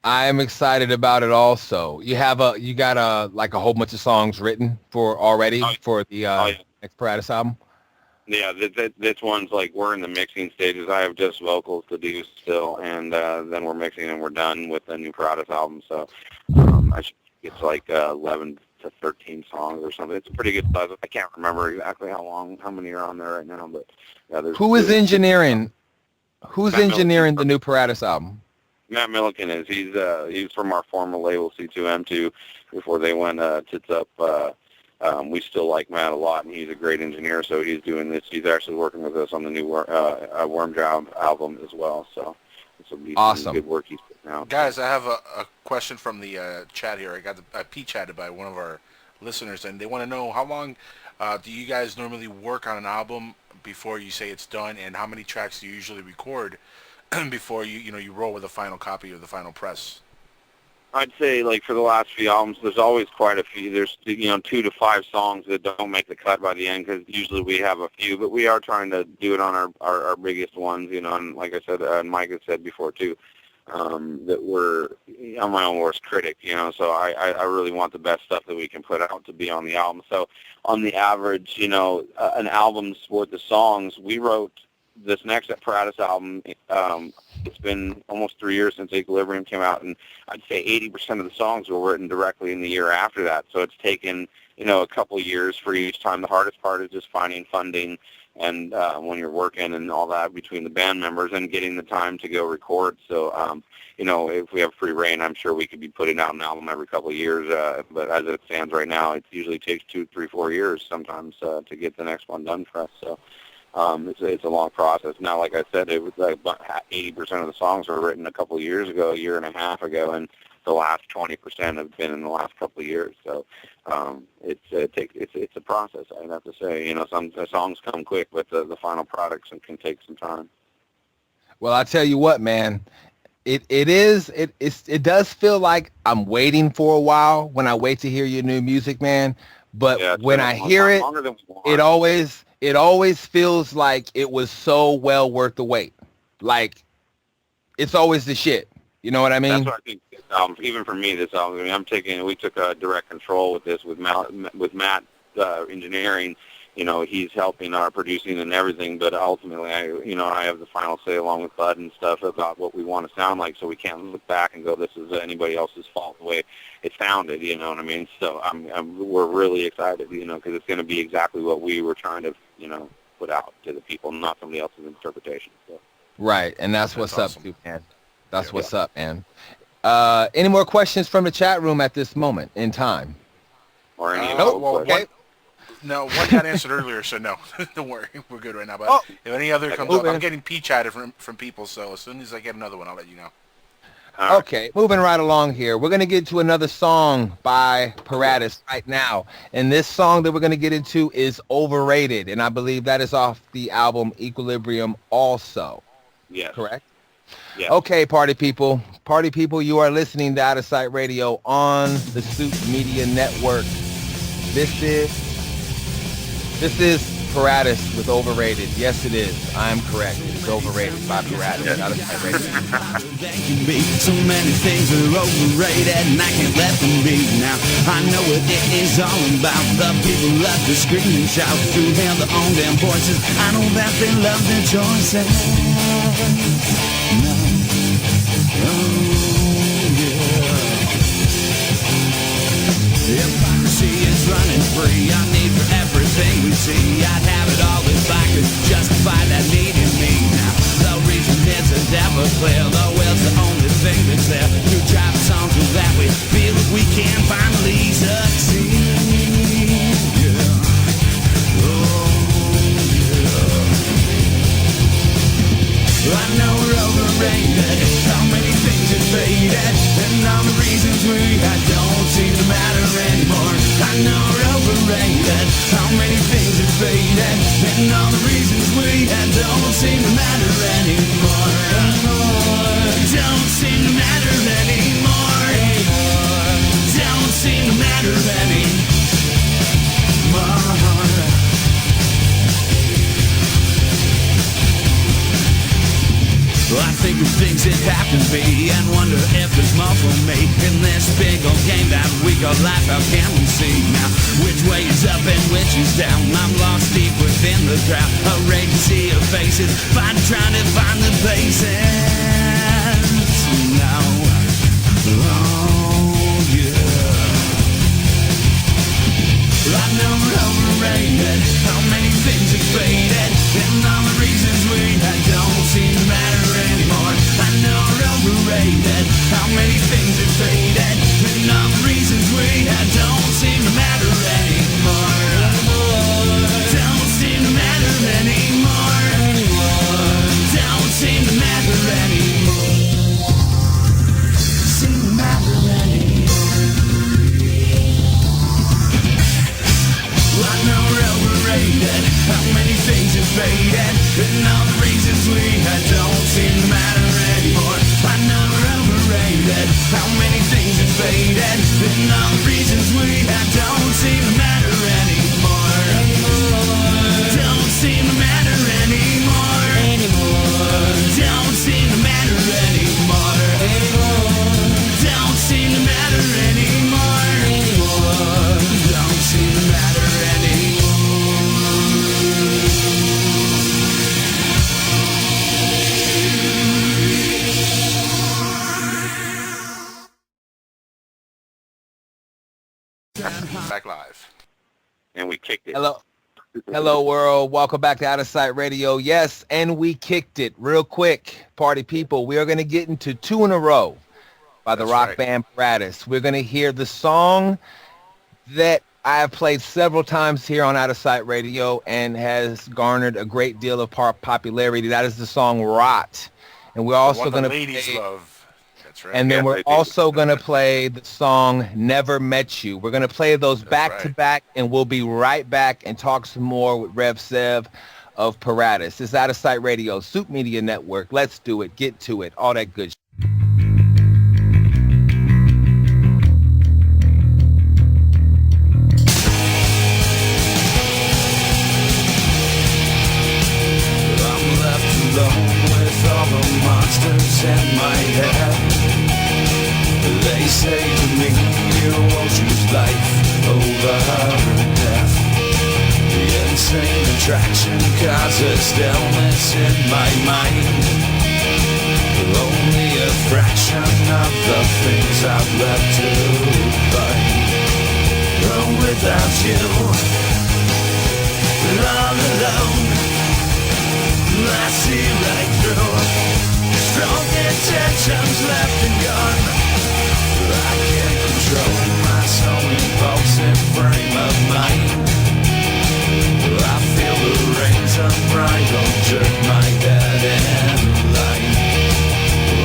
I am excited about it also. You got a whole bunch of songs written for the next Peratus album. Yeah, this one's like we're in the mixing stages. I have just vocals to do still, and then we're mixing and we're done with the new Peratus album. So it's like 11 to 13 songs or something. It's a pretty good size. I can't remember exactly how many are on there right now, but yeah. Who is engineering? Who's engineering the new Peratus album? Matt Milliken is. He's from our former label C2M2 before they went tits up. We still like Matt a lot, and he's a great engineer. So he's doing this. He's actually working with us on the new Worm Drive album as well. So this will be awesome. Some good work he's putting out. Guys, I have a question from the chat here. I got P-chatted by one of our listeners, and they want to know how long do you guys normally work on an album before you say it's done, and how many tracks do you usually record before you roll with a final copy or the final press? I'd say, like, for the last few albums, there's always quite a few. There's, 2 to 5 songs that don't make the cut by the end, because usually we have a few, but we are trying to do it on our biggest ones, and like I said, and Mike has said before, too, that I'm my own worst critic, so I really want the best stuff that we can put out to be on the album. So on the average, an album's worth of songs, we wrote this next Peratus album. It's been almost 3 years since Equilibrium came out, and I'd say 80% of the songs were written directly in the year after that. So it's taken, a couple of years for each time. The hardest part is just finding funding and when you're working and all that between the band members and getting the time to go record. So, if we have free reign, I'm sure we could be putting out an album every couple of years. But as it stands right now, it usually takes 2, 3, 4 years sometimes to get the next one done for us. So. It's a long process. Now, like I said, it was like about 80% of the songs were written a couple of years ago, a year and a half ago, and the last 20% have been in the last couple of years. So it's a process, I'd have to say. Some songs come quick, but the final products can take some time. Well, I tell you what, man, it does feel like I'm waiting for a while when I wait to hear your new music, man. But when I hear it, it always feels like it was so well worth the wait. Like, it's always the shit. You know what I mean? That's what I think. This album, even for me, this album. I mean, we took direct control with this with Matt engineering. He's helping our producing and everything, but ultimately, I have the final say along with Bud and stuff about what we want to sound like. So we can't look back and go, "This is anybody else's fault." The way it sounded, you know what I mean? So we're really excited, because it's going to be exactly what we were trying to, put out to the people, not somebody else's interpretation. So. Right, and that's what's awesome. Up, too, man. That's what's up, man. Any more questions from the chat room at this moment in time? Or any okay. No, one got answered earlier, so no. Don't worry. We're good right now. But if any other comes up, I'm getting P-chatted from people, so as soon as I get another one, I'll let you know. Right. Okay, moving right along here. We're going to get to another song by Peratus right now. And this song that we're going to get into is Overrated. And I believe that is off the album Equilibrium also. Yes. Correct? Yes. Okay, party people. Party people, you are listening to Outtasite Radio on the Suit Media Network. This is Peratus with Overrated. Yes, it is. I'm correct. It's overrated by Peratus. Out of my radio. So many things are overrated and I can't let them be. Now I know what it is all about. The people love to scream and shout to hear their own damn voices. I know that they love their choices. No. Hypocrisy is running free. I need for everything we see. I'd have it all if I could justify that need in me. Now the reason isn't ever clear. The will's the only thing that's there to drive us on to that we feel that we can finally succeed. Yeah. Oh, yeah. I know we're overrated. How many things have faded, and all the reasons we had don't seem to matter anymore. I know we're overrated. How many things have faded, and all the reasons we had don't seem to matter anymore. Don't seem to matter anymore. Don't seem to matter anymore. I think of things that happen to me and wonder if there's more for me in this big old game that we call life. How can we see now which way is up and which is down? I'm lost deep within the crowd, afraid to see your faces, trying to find the bases now. Oh yeah, I know we're overrated. How many things have faded, and all the reasons we had don't seem to matter anymore. I know we're overrated. How many things have faded, and all the reasons we had don't seem to matter anymore. Don't seem to matter anymore. Don't seem to matter anymore. Seem to matter anymore. I know we're overrated. How many things have faded, and all the reasons we had don't seem to matter anymore. I know we're overrated. How many things have faded, and all the reasons we had don't seem to matter anymore. Don't seem to matter anymore. Don't seem to matter anymore. Don't seem to matter anymore. Don't seem to matter anymore. Back live. And we kicked it. Hello world. Welcome back to Outtasite Radio. Yes, and we kicked it. Real quick, party people, we are going to get into two in a row by the rock band Peratus. We're going to hear the song that I have played several times here on Outtasite Radio and has garnered a great deal of popularity. That is the song Rot. And we're also going to ladies love. That's right. And then we're also going to play the song Never Met You. We're going to play those back to back, and we'll be right back and talk some more with Rev Sev of Peratus. It's Outtasite Radio, Soup Media Network. Let's do it. Get to it. All that good shit. I'm left alone with all the monsters in my head. They say to me, you won't choose life over death. The insane attraction causes stillness in my mind. Only a fraction of the things I've left to find. Oh, without you, all alone, I see right through. Strong intentions left and gone. I can't control my soul impulsive frame of mind. I feel the reins unbridled jerk my head in line.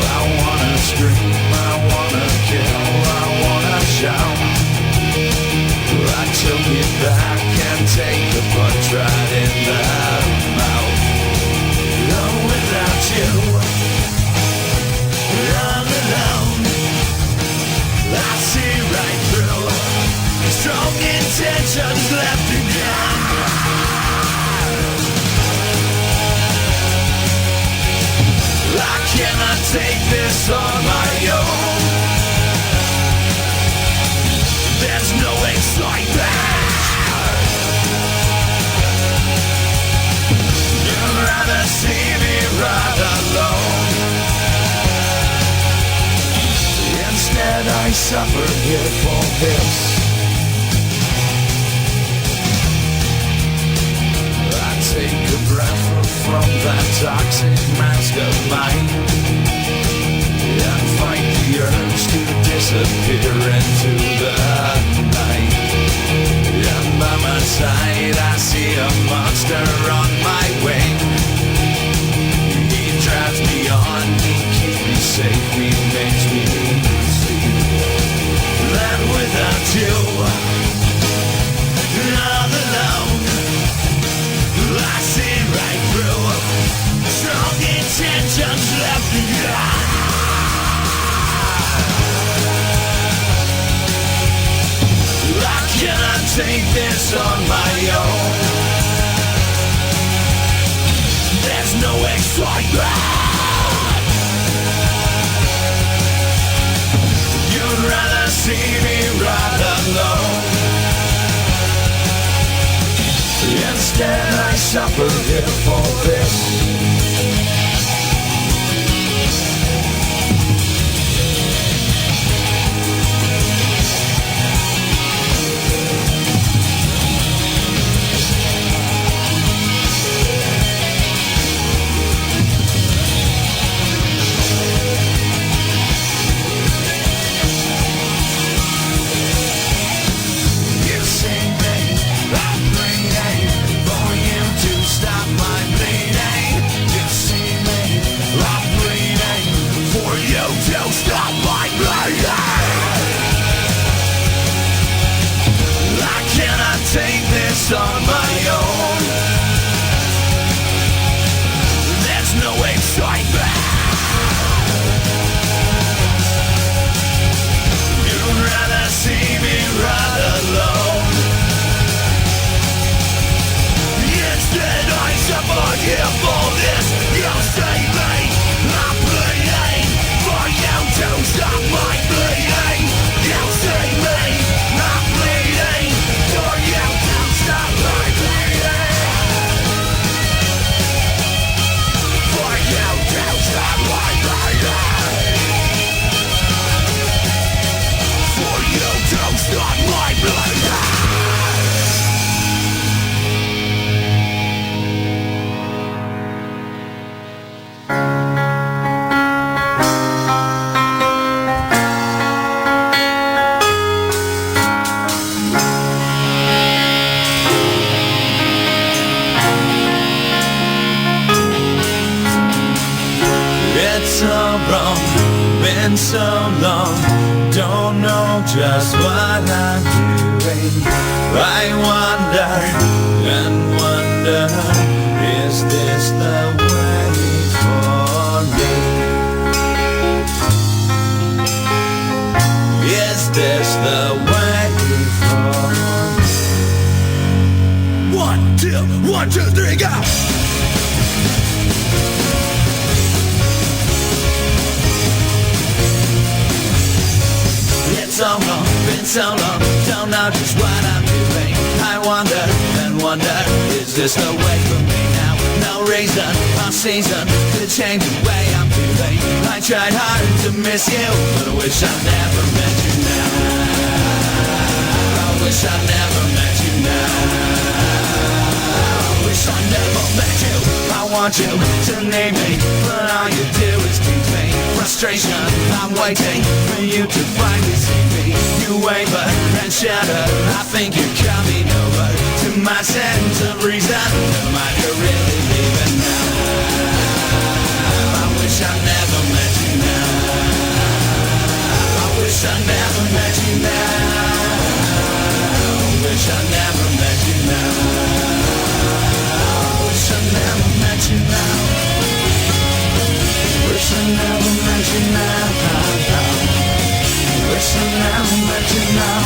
I wanna scream, I wanna kill, I wanna shout. I took it back and take the punch right in the mouth. Oh, without you, all alone. take this on my own. There's no excitement. You'd rather see me right alone. Instead I suffer here for this. I take a breath from that toxic mask of mine and fight the urge to disappear into the night. And by my side I see a monster on my wing. He drives me on, he keeps me safe, he makes me see. Then without you, all alone, I see right through strong intentions left behind. I cannot take this on my own. There's no excitement. You'd rather see me right alone. Instead I suffer here for this. Take this on my own. There's no excitement. You'd rather see me right alone. Instead I suffer here for this. You see me, I'm bleeding. For you to stop my bleeding. You see me, I'm bleeding. For you to stop my bleeding. For you to stop my bleeding. For you to stop my bleeding. It's so wrong, been so long, don't know just what I'm doing. I wonder and wonder, is this the way for me? Is this the way for me? 1, 2, 3, go! It's so long, been so long, don't know just what I'm doing. I wonder and wonder, is this the way for me now? No reason, or season could change the way I'm feeling. I tried hard to miss you, but I wish I never met you now. I wish I never met you now. I wish I never met you. I want you to name me, but all you do is keep me. Frustration, I'm waiting for you to finally see me. You waver and shatter, I think you're coming over to my sense of reason. Am I really leaving now? I wish I never met you now. I wish I never met you now. I wish I never met you now. I wish I never met you now. Wish I never met you now. Wish I never met you now.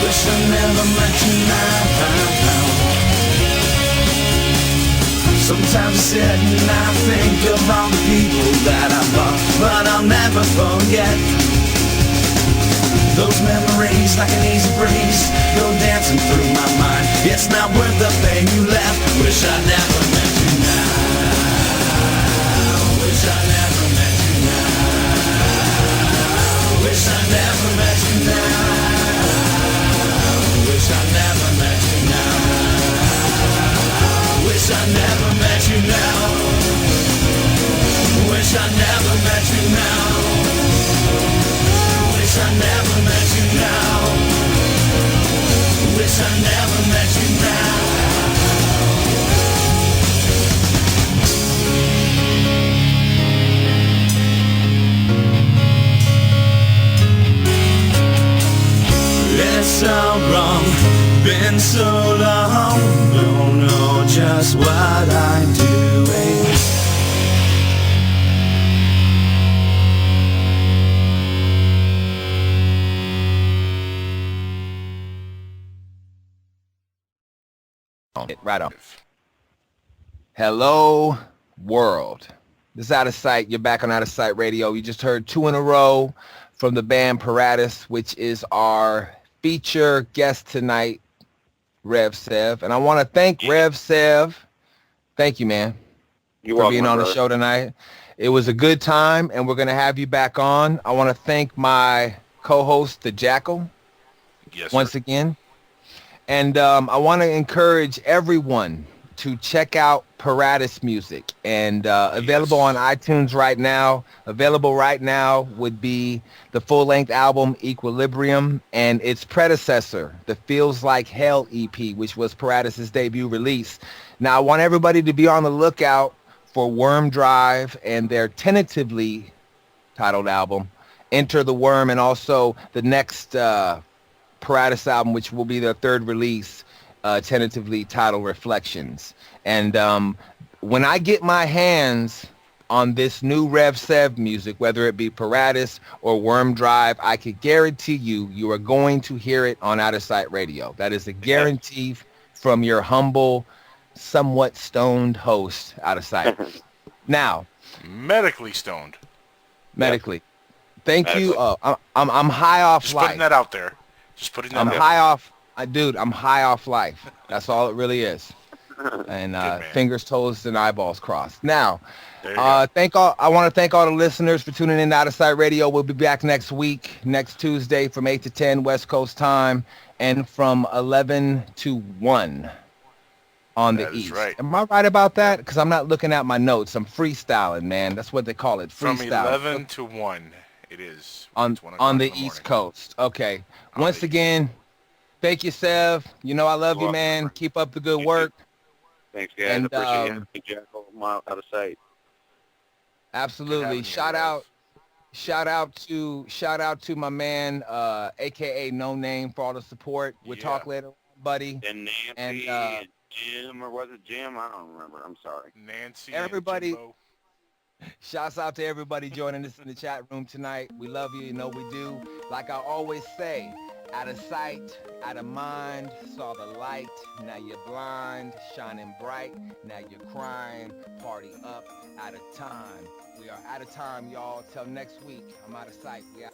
Wish I never met you now. Sometimes I sit and I think of all the people that I lost, but I'll never forget. Those memories like an easy breeze go dancing through my mind. It's not worth the pain you left. Wish I never met you now. Wish I never met you now. Wish I never met you now. Wish I never met you now. Wish I never met you now. Wish I never met you now. Wish I never met you now. Wish I never met you now. It's so wrong, been so long, don't know just what I'm doing. Right on. Hello, world. This is Outtasite. You're back on Outtasite Radio. You just heard 2 in a row from the band Peratus, which is our feature guest tonight, Rev Sev. And I want to thank Rev Sev. Thank you, man, for being on the show tonight. It was a good time, and we're going to have you back on. I want to thank my co-host, The Jackal, once again. And I want to encourage everyone to check out Peratus music. And available on iTunes right now. Available right now would be the full-length album Equilibrium and its predecessor, the Feels Like Hell EP, which was Peratus' debut release. Now, I want everybody to be on the lookout for Worm Drive and their tentatively titled album, Enter the Worm, and also the next Peratus album, which will be their third release, tentatively titled Reflections. And when I get my hands on this new Rev Sev music, whether it be Peratus or Worm Drive, I could guarantee you are going to hear it on Outtasite Radio. That is a guarantee from your humble, somewhat stoned host, Outtasite. Now, medically stoned. Medically. Thank you. I'm high off Just life. putting that out there. Just putting that out there. I'm high off life. That's all it really is. And fingers, toes, and eyeballs crossed. Now, I want to thank all the listeners for tuning in to Outtasite Radio. We'll be back next week, next Tuesday from 8 to 10 West Coast time, and from 11 to 1 on the East. Right. Am I right about that? Because I'm not looking at my notes. I'm freestyling, man. That's what they call it, freestyle. From 11 to 1, it is. On the East Coast. Okay. Once again, thank you, Sev. You know I love you, man. Keep up the good work. Thanks, guys. And, appreciate it. Jackal, out of sight. Absolutely. Shout out to my man, aka No Name, for all the support. We'll talk later, buddy. And Nancy and Jim, or was it Jim? I don't remember. I'm sorry. Nancy. Everybody. And Jimbo. Shouts out to everybody joining us in the chat room tonight. We love you. You know we do. Like I always say, out of sight, out of mind, saw the light. Now you're blind, shining bright. Now you're crying, party up, out of time. We are out of time, y'all. Till next week. I'm out of sight. We out.